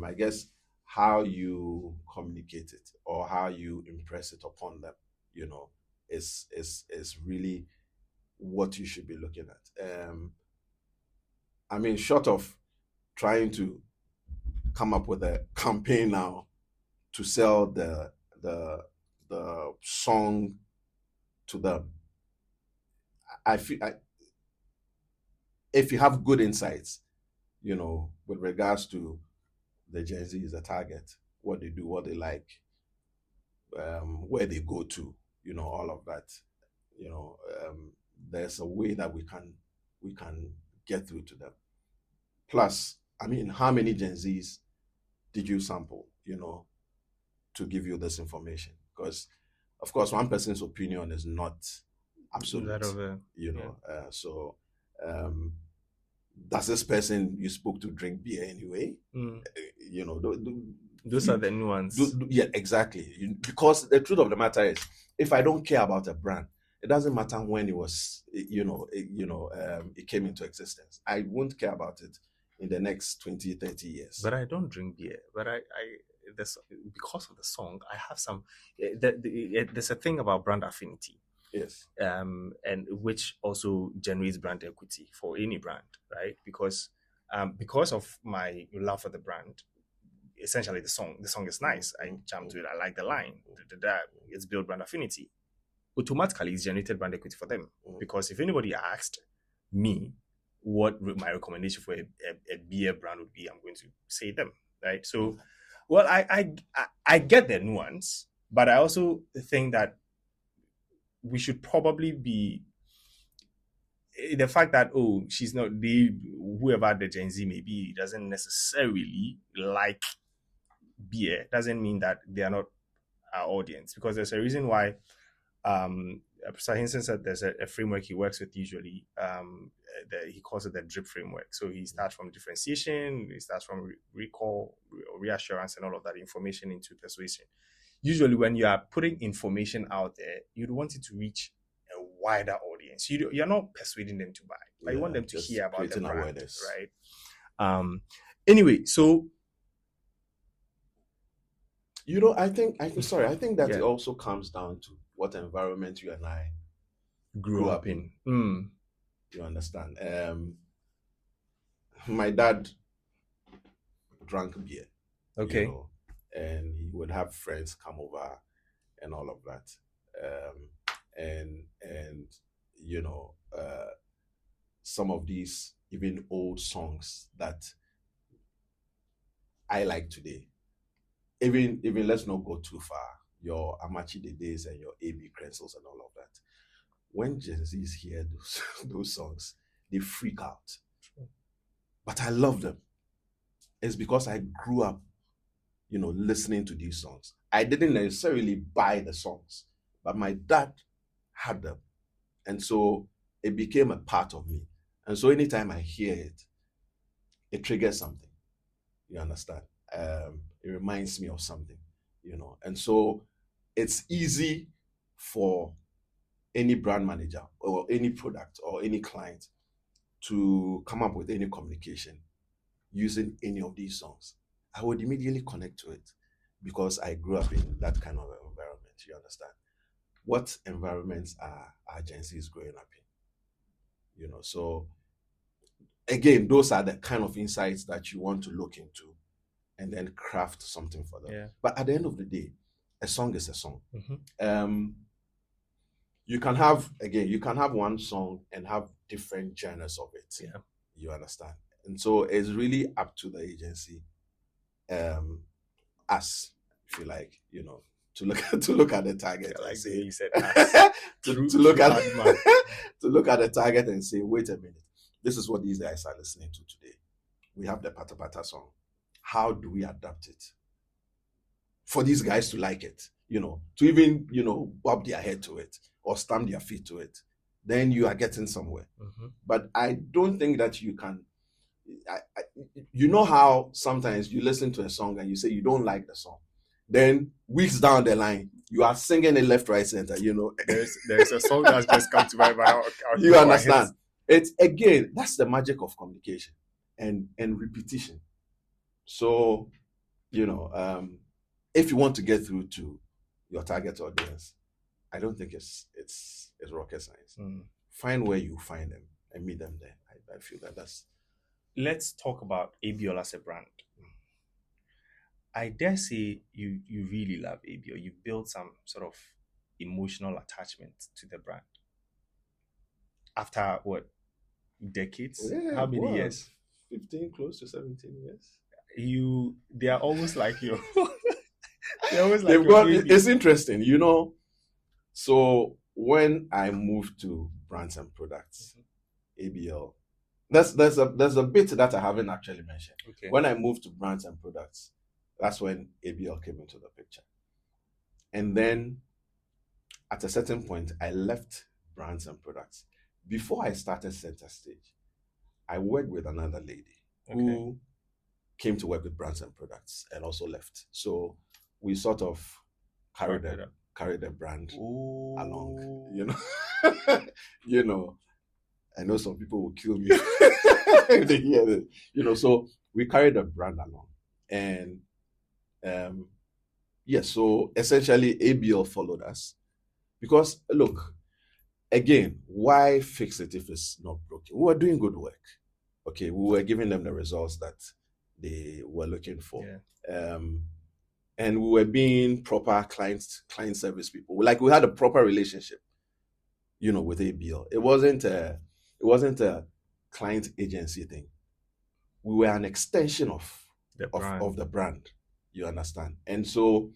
I guess how you communicate it or how you impress it upon them, you know, is really what you should be looking at. I mean, short of trying to come up with a campaign now to sell the song to them, I feel if you have good insights, you know, with regards to the Gen Z is a target, what they do, what they like, where they go to, you know, all of that, you know, there's a way that we can get through to them. Plus, I mean, how many Gen Zs did you sample, you know, to give you this information? Because, of course, one person's opinion is not absolute, you know. So, does this person you spoke to drink beer anyway? You know, those are the nuance. Yeah, exactly. Because the truth of the matter is, if I don't care about a brand, it doesn't matter when it was, it came into existence. I won't care about it in the next 20, 30 years. But I don't drink beer. But because of the song, I have some. There's a thing about brand affinity. Yes. And which also generates brand equity for any brand, right? Because of my love for the brand, essentially the song is nice. I jam to it. I like the line. It's built brand affinity. Automatically, it's generated brand equity for them. Because if anybody asked me what my recommendation for a beer brand would be, I'm going to say them, right? So, well, I get the nuance, but I also think that we should probably be the fact that she's not whoever the Gen Z may be doesn't necessarily like beer doesn't mean that they are not our audience, because there's a reason why Professor Hinson said there's a framework he works with usually. He calls it the drip framework. So he starts from differentiation, he starts from recall, reassurance, and all of that information into persuasion. Usually when you are putting information out there, you'd want it to reach a wider audience. You're not persuading them to buy, but you want them to hear about the brand, awareness. Right? Anyway, so you know, I think that it also comes down to what environment you and I grew up in. You understand? My dad drank beer. Okay. You know, and he would have friends come over and all of that. And you know, some of these even old songs that I like today, even let's not go too far, your Amachi the Days and your AB Crensels and all of that. When Gen Zs hear those songs, they freak out. But I love them. It's because I grew up, you know, listening to these songs. I didn't necessarily buy the songs, but my dad had them. And so it became a part of me. And so anytime I hear it, it triggers something. You understand? It reminds me of something, And so it's easy for any brand manager or any product or any client to come up with any communication using any of these songs. I would immediately connect to it because I grew up in that kind of environment. You understand? What environments are agencies growing up in? So again, those are the kind of insights that you want to look into and then craft something for them. Yeah. But at the end of the day, a song is a song. Mm-hmm. You can have one song and have different genres of it. Yeah. You understand? And so it's really up to the agency, us, if you like, to look at the target. Like and say, you said, us. to look at to look at the target and say, wait a minute, this is what these guys are listening to today. We have the Pata Pata song. How do we adapt it for these guys to like it? To even bob their head to it or stamp their feet to it. Then you are getting somewhere. Mm-hmm. But I don't think that you can. You know how sometimes you listen to a song and you say you don't like the song. Then weeks down the line, you are singing it left, right, center. There's a song that's just come to my mind. You understand? It's again, that's the magic of communication and repetition. So, if you want to get through to your target audience, I don't think it's rocket science. Find where you find them and meet them there. I feel that's. Let's talk about ABL as a brand. I dare say you really love ABL. You've built some sort of emotional attachment to the brand. After what, decades? Yeah, how many years? 15, close to 17 years. They are almost like you. They're almost like it's interesting, So when I moved to brands and products, ABL, there's a bit that I haven't actually mentioned. Okay. When I moved to brands and products, that's when ABL came into the picture. And then at a certain point, I left brands and products. Before I started Center Stage, I worked with another lady who came to work with brands and products and also left. So we sort of carried the brand along, I know some people will kill me if they hear this, so we carried the brand along. And so essentially ABL followed us because look, again, why fix it if it's not broken? We were doing good work. Okay, we were giving them the results that they were looking for. Yeah. And we were being proper client service people. Like we had a proper relationship, with ABL. It wasn't a client agency thing. We were an extension of the brand. You understand? And so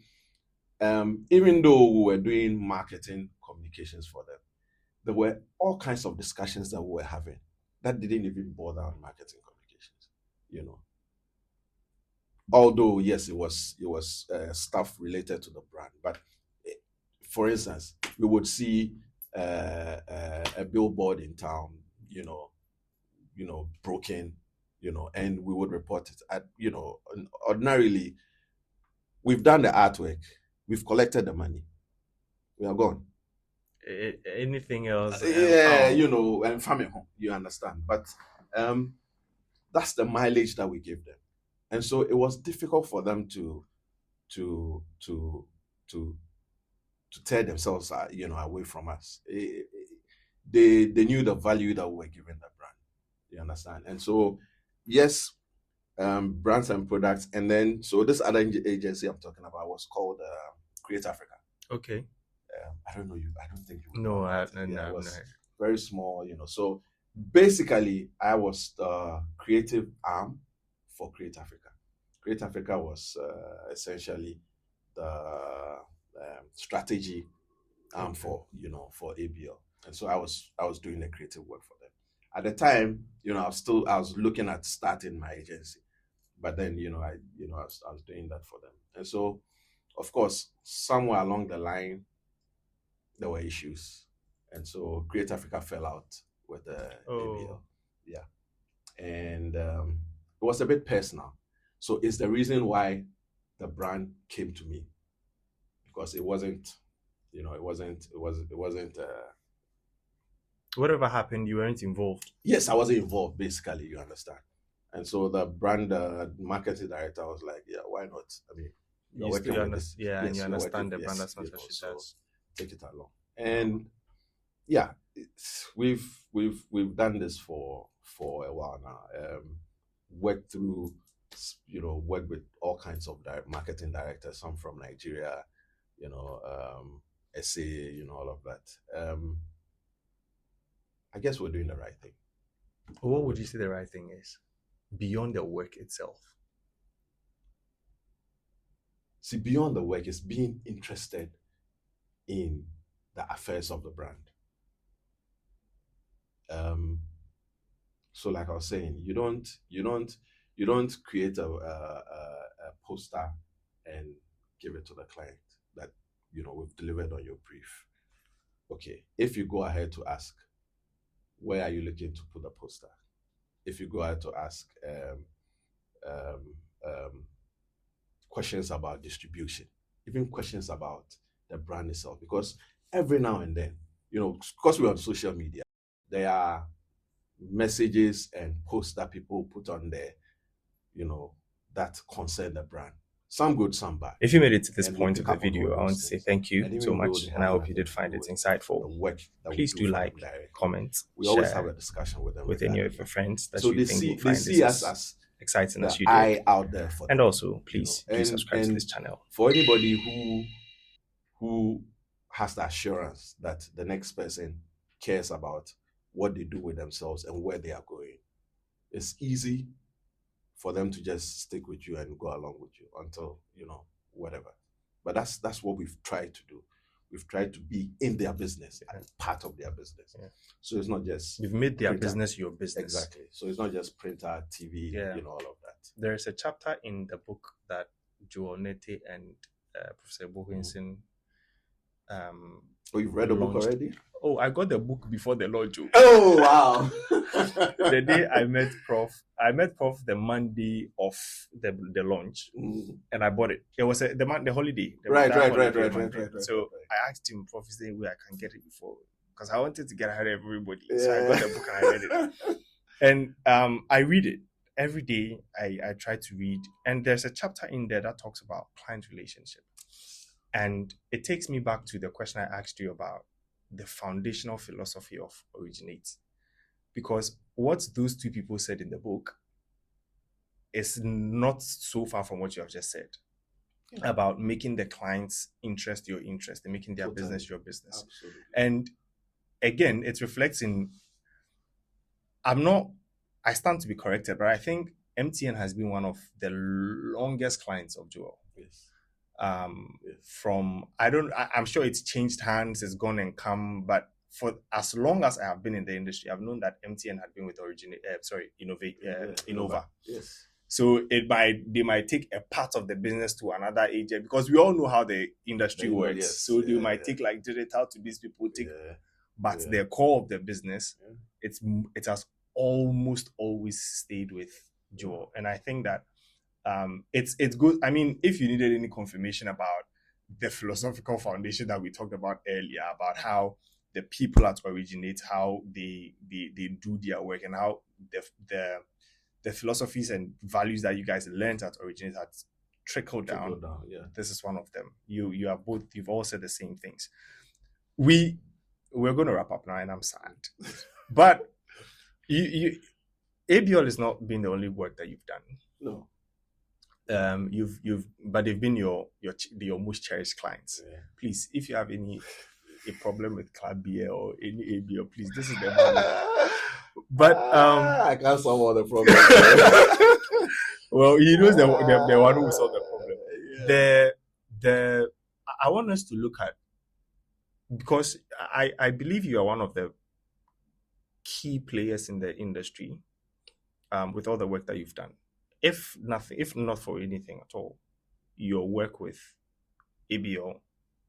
even though we were doing marketing communications for them, there were all kinds of discussions that we were having that didn't even bother on marketing communications, Although, yes, it was stuff related to the brand. But for instance, we would see a billboard in town, broken, and we would report it. Ordinarily, we've done the artwork, we've collected the money, we are gone. Anything else? And family home, you understand. But that's the mileage that we give them. And so it was difficult for them to tear themselves, away from us. They knew the value that we were giving the brand. You understand? And so, yes, brands and products, and then so this other agency I'm talking about was called Create Africa. Okay. I don't know you. I don't think you. No, it was very small. So basically, I was the creative arm for Create Africa. Create Africa was essentially the strategy arm for ABL, and so I was doing the creative work for them. At the time, I was looking at starting my agency, but then I was doing that for them, and so of course, somewhere along the line, there were issues. And so Great Africa fell out with the ABL. Yeah. And it was a bit personal. So it's the reason why the brand came to me, because it wasn't, Whatever happened, you weren't involved. Yes, I wasn't involved, basically, you understand. And so the brand marketing director was like, yeah, why not? I mean, you're working with this. Yeah, Yes, and you you're understand working- the brand yes, as much as she so does. take it along. And yeah, we've done this for a while now. Worked with all kinds of marketing directors, some from Nigeria, SA, all of that. I guess we're doing the right thing. What would you say the right thing is beyond the work itself? See, beyond the work is being interested in the affairs of the brand. So like I was saying, you don't create a poster and give it to the client that we've delivered on your brief. Okay, if you go ahead to ask, where are you looking to put the poster? If you go ahead to ask questions about distribution, even questions about the brand itself, because every now and then, because we're on social media, there are messages and posts that people put on there, that concern the brand. Some good, some bad. If you made it to this point of the video, I want to say thank you so much, and I hope you did find it insightful. Please do like, comment, we always have a discussion with them with any of your friends that so you think will find this as exciting as you did. Out there for and them, also, please do subscribe to this channel. For anybody who has the assurance that the next person cares about what they do with themselves and where they are going, it's easy for them to just stick with you and go along with you until, whatever. But that's what we've tried to do. We've tried to be in their business and part of their business. Yeah. So it's not just... You've made their business your business. Exactly. So it's not just printer, TV, all of that. There's a chapter in the book that Joel Nete and Professor Bohinson you've read the book already? Oh, I got the book before the launch. Oh, wow. The day I met Prof the Monday of the launch, and I bought it. It was the holiday. Right. So I asked him, Prof, is there a way I can get it before? Because I wanted to get ahead of everybody. Yeah. So I got the book and I read it. And I read it. Every day I try to read. And there's a chapter in there that talks about client relationship. And it takes me back to the question I asked you about the foundational philosophy of Origin8. Because what those two people said in the book is not so far from what you have just said about making the client's interest your interest and making their business your business. Absolutely. And again, it reflects in, I stand to be corrected, but I think MTN has been one of the longest clients of Joel. Yes. I'm sure it's changed hands, it's gone and come, but for as long as I have been in the industry, I've known that MTN had been with Innova. Yes. So they might take a part of the business to another agent, because we all know how the industry works. Yes. So they might take like digital to these people, but the core of the business, it has almost always stayed with Joel. And I think that it's good. I mean, if you needed any confirmation about the philosophical foundation that we talked about earlier, about how the people at Origin8, how they do their work, and how the philosophies and values that you guys learned at Origin8 had trickled down. Yeah. This is one of them. You've all said the same things. We're going to wrap up now, and I'm sad, but ABL has not been the only work that you've done. No. But they've been your most cherished clients. Yeah. Please, if you have a problem with Club Beer or any ABL, please, this is the moment. But I can't solve all the problems. Well, he knows the one who will solve the problem. Yeah. I want us to look at, because I believe you are one of the key players in the industry, with all the work that you've done. If not for anything at all, your work with ABL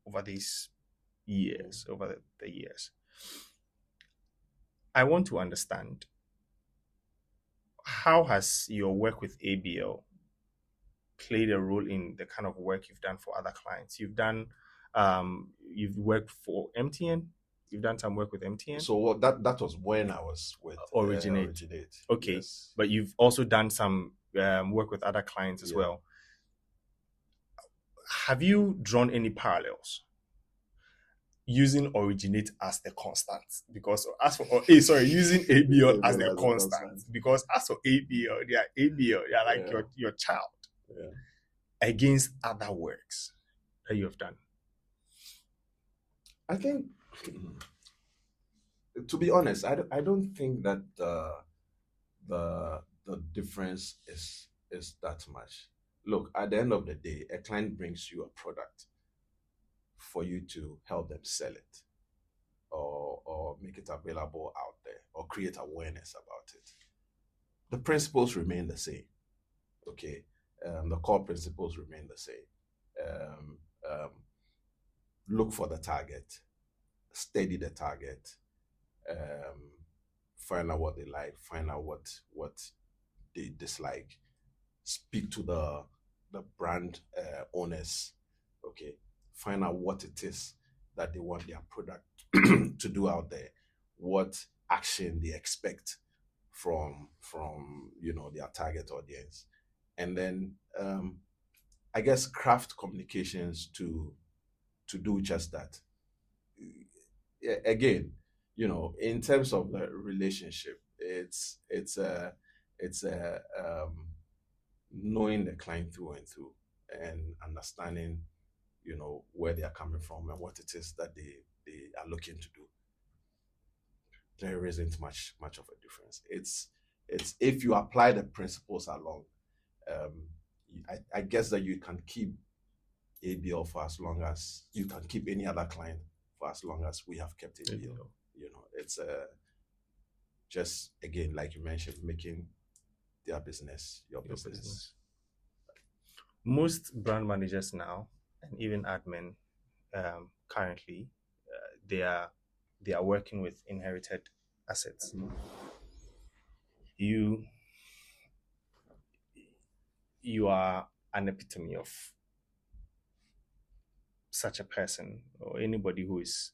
over these years, over the years. I want to understand, how has your work with ABL played a role in the kind of work you've done for other clients? You've worked for MTN. You've done some work with MTN. So that was when I was with Origin8. Okay, yes. but you've also done some work with other clients as well. Have you drawn any parallels using Origin8 as the constant? Because using ABL as the constant. Because as for ABL, they are like your child. Yeah. Against other works that you have done. I think, to be honest, I don't think that the difference is that much. Look, at the end of the day, a client brings you a product for you to help them sell it, or make it available out there, or create awareness about it. The principles remain the same. Okay, the core principles remain the same. Look for the target, study the target, find out what they like, find out what they dislike, speak to the brand owners. Okay, find out what it is that they want their product to do out there, what action they expect from their target audience, and then I guess craft communications to do just that. Again, in terms of the relationship, it's knowing the client through and through, and understanding where they are coming from and what it is that they are looking to do. There isn't much of a difference. It's if you apply the principles along, I guess that you can keep ABL for as long as you can keep any other client for as long as we have kept ABL. It's just, again, like you mentioned, making their business your business. Most brand managers now, and even admin currently, they are working with inherited assets. Mm-hmm. You are an epitome of such a person, or anybody who is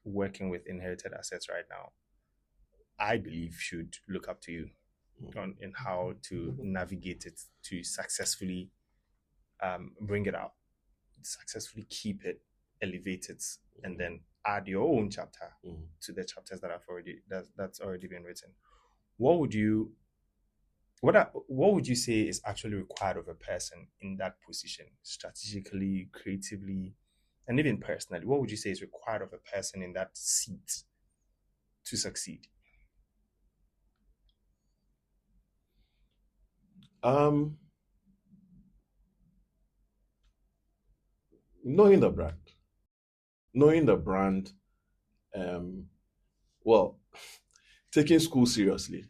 working with inherited assets right now, I believe should look up to you in how to navigate it to successfully bring it out, successfully keep it, elevate it, and then add your own chapter to the chapters that that's already been written. What would you say is actually required of a person in that position, strategically, creatively, and even personally? What would you say is required of a person in that seat to succeed? Knowing the brand, well, taking school seriously,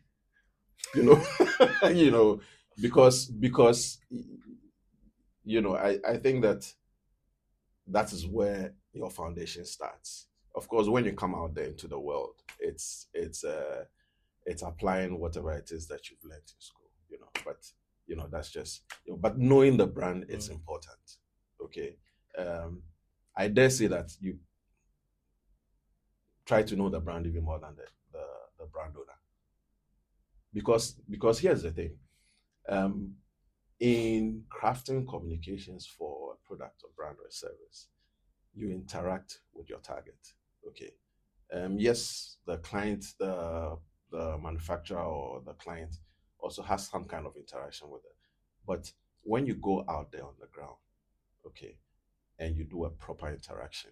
because I think that is where your foundation starts. Of course, when you come out there into the world, it's applying whatever it is that you've learned in school, but that's just, but knowing the brand is important. Okay. I dare say that you try to know the brand even more than the brand owner, because here's the thing. In crafting communications for a product or brand or service, you interact with your target. Okay. Yes, the client, the manufacturer or the client also has some kind of interaction with it. But when you go out there on the ground, okay, and you do a proper interaction,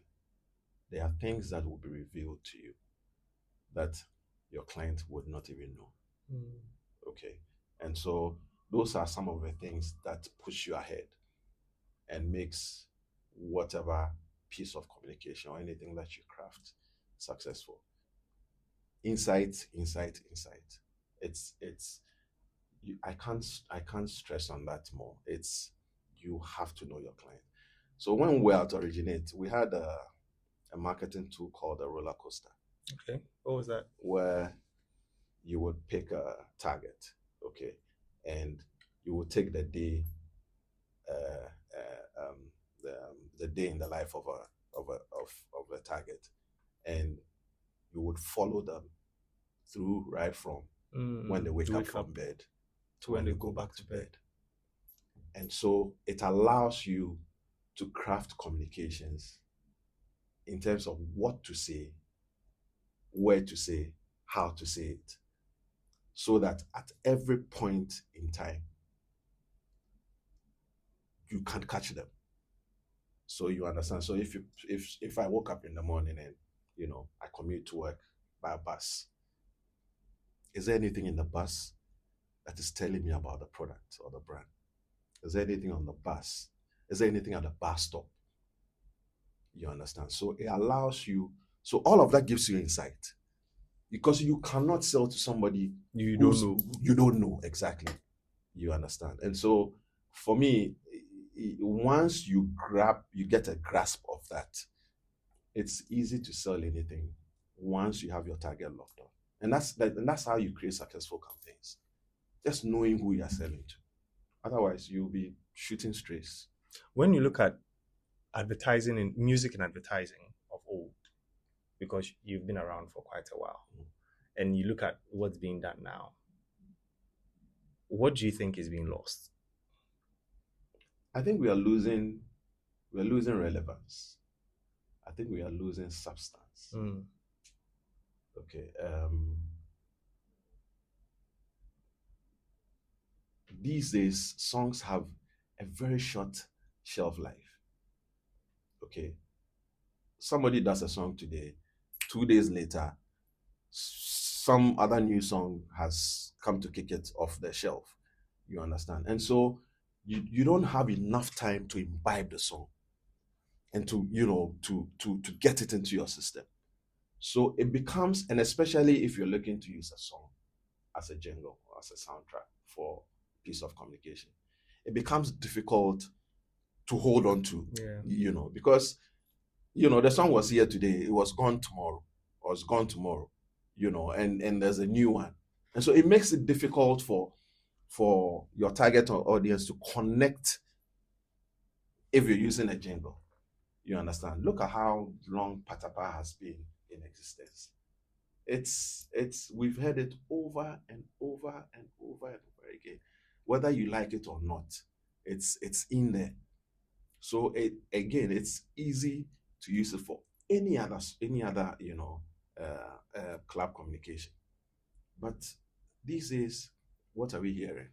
there are things that will be revealed to you that your client would not even know. Okay. And so those are some of the things that push you ahead and makes whatever piece of communication or anything that you craft successful. Insight. I can't stress on that more. It's, you have to know your client. So when we were at Originate, we had a marketing tool called a roller coaster, Okay. What was that? where you would pick a target, okay, and you would take the day, uh, the day in the life of a target, and you would follow them through right from when they wake up from bed to when they go back to bed. And so it allows you to craft communications in terms of what to say, where to say, how to say it, so that at every point in time, you can catch them. So you understand. So if I woke up in the morning and I commute to work by a bus, is there anything in the bus that is telling me about the product or the brand? Is there anything on the bus? Is there anything at the bus stop? You understand? So it allows you, so all of that gives you insight, because you cannot sell to somebody You don't know. You don't know exactly. You understand? And so for me, once you get a grasp of that, it's easy to sell anything once you have your target locked on. And that's how you create successful campaigns. Just knowing who you're selling to. Otherwise, you'll be shooting strays. When you look at advertising in music and advertising of old, because you've been around for quite a while, and you look at what's being done now, what do you think is being lost? I think we are losing relevance. I think we are losing substance. Okay. These days, songs have a very short shelf life. Okay. Somebody does a song today, 2 days later, some other new song has come to kick it off the shelf. You understand? And so you don't have enough time to imbibe the song and to get it into your system. So it becomes, and especially if you're looking to use a song as a jingle or as a soundtrack for a piece of communication, it becomes difficult to hold on to, because the song was here today, it was gone tomorrow, or it's gone tomorrow, and there's a new one. And so it makes it difficult for your target audience to connect if you're using a jingle. You understand? Look at how long Patapa has been in existence. We've heard it over and over and over and over again. Whether you like it or not, it's in there. So it's easy to use it for any other club communication. But these days, what are we hearing?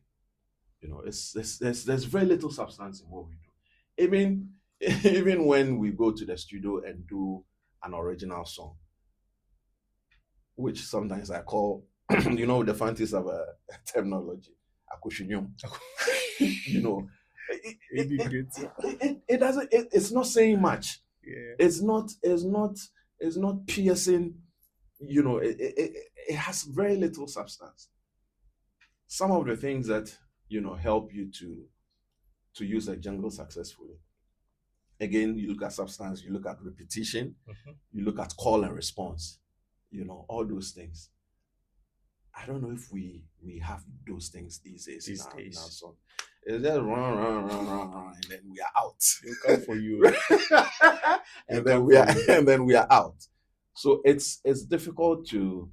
There's very little substance in what we do. Even when we go to the studio and do an original song, which sometimes I call, the fancies of a terminology, akushinyum. It doesn't. It's not saying much. Yeah. It's not piercing. It has very little substance. Some of the things that help you to use a jingle successfully. Again, you look at substance, you look at repetition, you look at call and response, all those things. I don't know if we have those things these days in our song. It's just run, and then we are out. They'll come for you. and then we are out. So it's difficult to.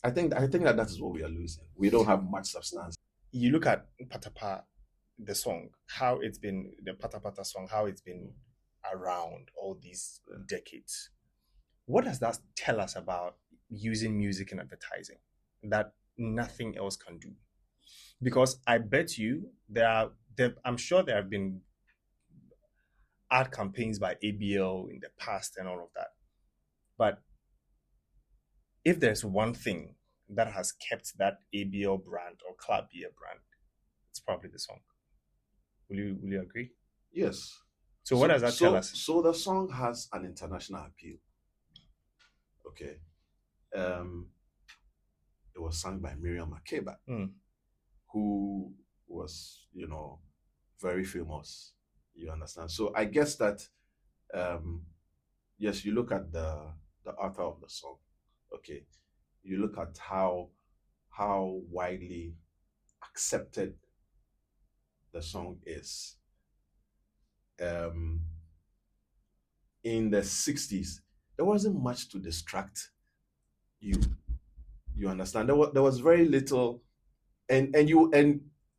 I think that is what we are losing. We don't have much substance. You look at Patapa, the song, how it's been, the Patapata song, how it's been around all these decades. What does that tell us about using music in advertising that nothing else can do? Because I bet you I'm sure there have been ad campaigns by ABL in the past and all of that. But if there's one thing that has kept that ABL brand or Club Beer brand, it's probably the song. Will you agree? Yes. So what does that tell us? So the song has an international appeal. Okay. It was sung by Miriam Makeba, who was, very famous You understand? So I guess that yes, you look at the author of the song. Okay, you look at how widely accepted the song is. Um, in the 60s, there wasn't much to distract you. You understand? There was very little, and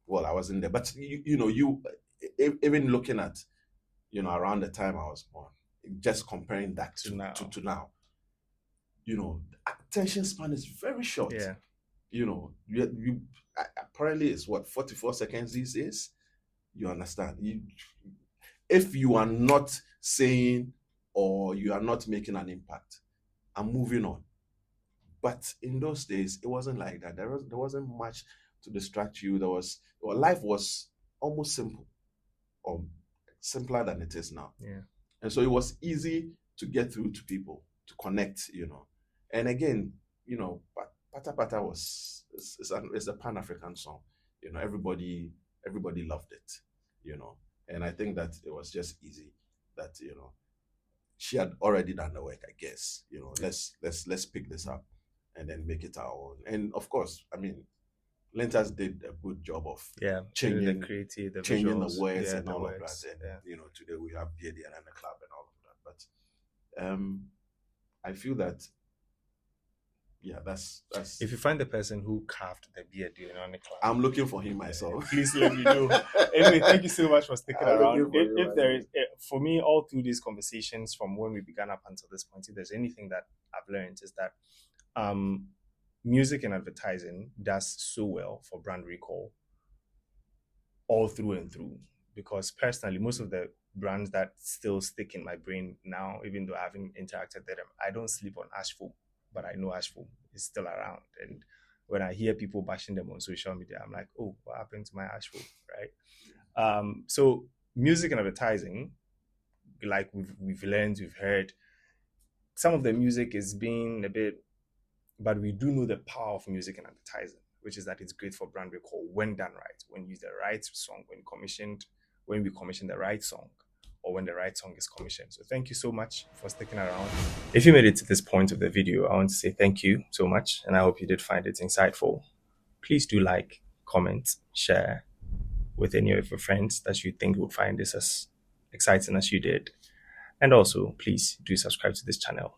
well, I wasn't there, but even looking at around the time I was born, just comparing that To now. to now, the attention span is very short. Yeah. Apparently it's what 44 seconds these days. You understand? If you are not saying or you are not making an impact, I'm moving on. But in those days, it wasn't like that. There wasn't much to distract you. Life was almost simple, or simpler than it is now. Yeah. And so it was easy to get through to people, to connect, And again, Pata Pata it's a Pan-African song. Everybody loved it, And I think that it was just easy that, she had already done the work, I guess. Let's pick this up and then make it our own. And of course, I mean, Lentas did a good job of changing the creative, changing visuals, the words and the all words, of that. And today we have Beer and the club and all of that. But I feel that that's if you find the person who carved the beer on the club, I'm looking for him myself. Please let me know. Anyway, thank you so much for sticking around. If there is, for me, all through these conversations from when we began up until this point, if there's anything that I've learned is that music and advertising does so well for brand recall all through and through. Because personally, most of the brands that still stick in my brain now, even though I haven't interacted with them, I don't sleep on Ashful, but I know Ashful is still around. And when I hear people bashing them on social media, I'm like, oh, what happened to my Ashful, right? So music and advertising, like we've learned, we've heard, some of the music is being a bit, but we do know the power of music and advertising, which is that it's great for brand recall when done right, when you use the right song, when we commission the right song, or when the right song is commissioned. So thank you so much for sticking around. If you made it to this point of the video, I want to say thank you so much, and I hope you did find it insightful. Please do like, comment, share with any of your friends that you think would find this as exciting as you did. And also, please do subscribe to this channel.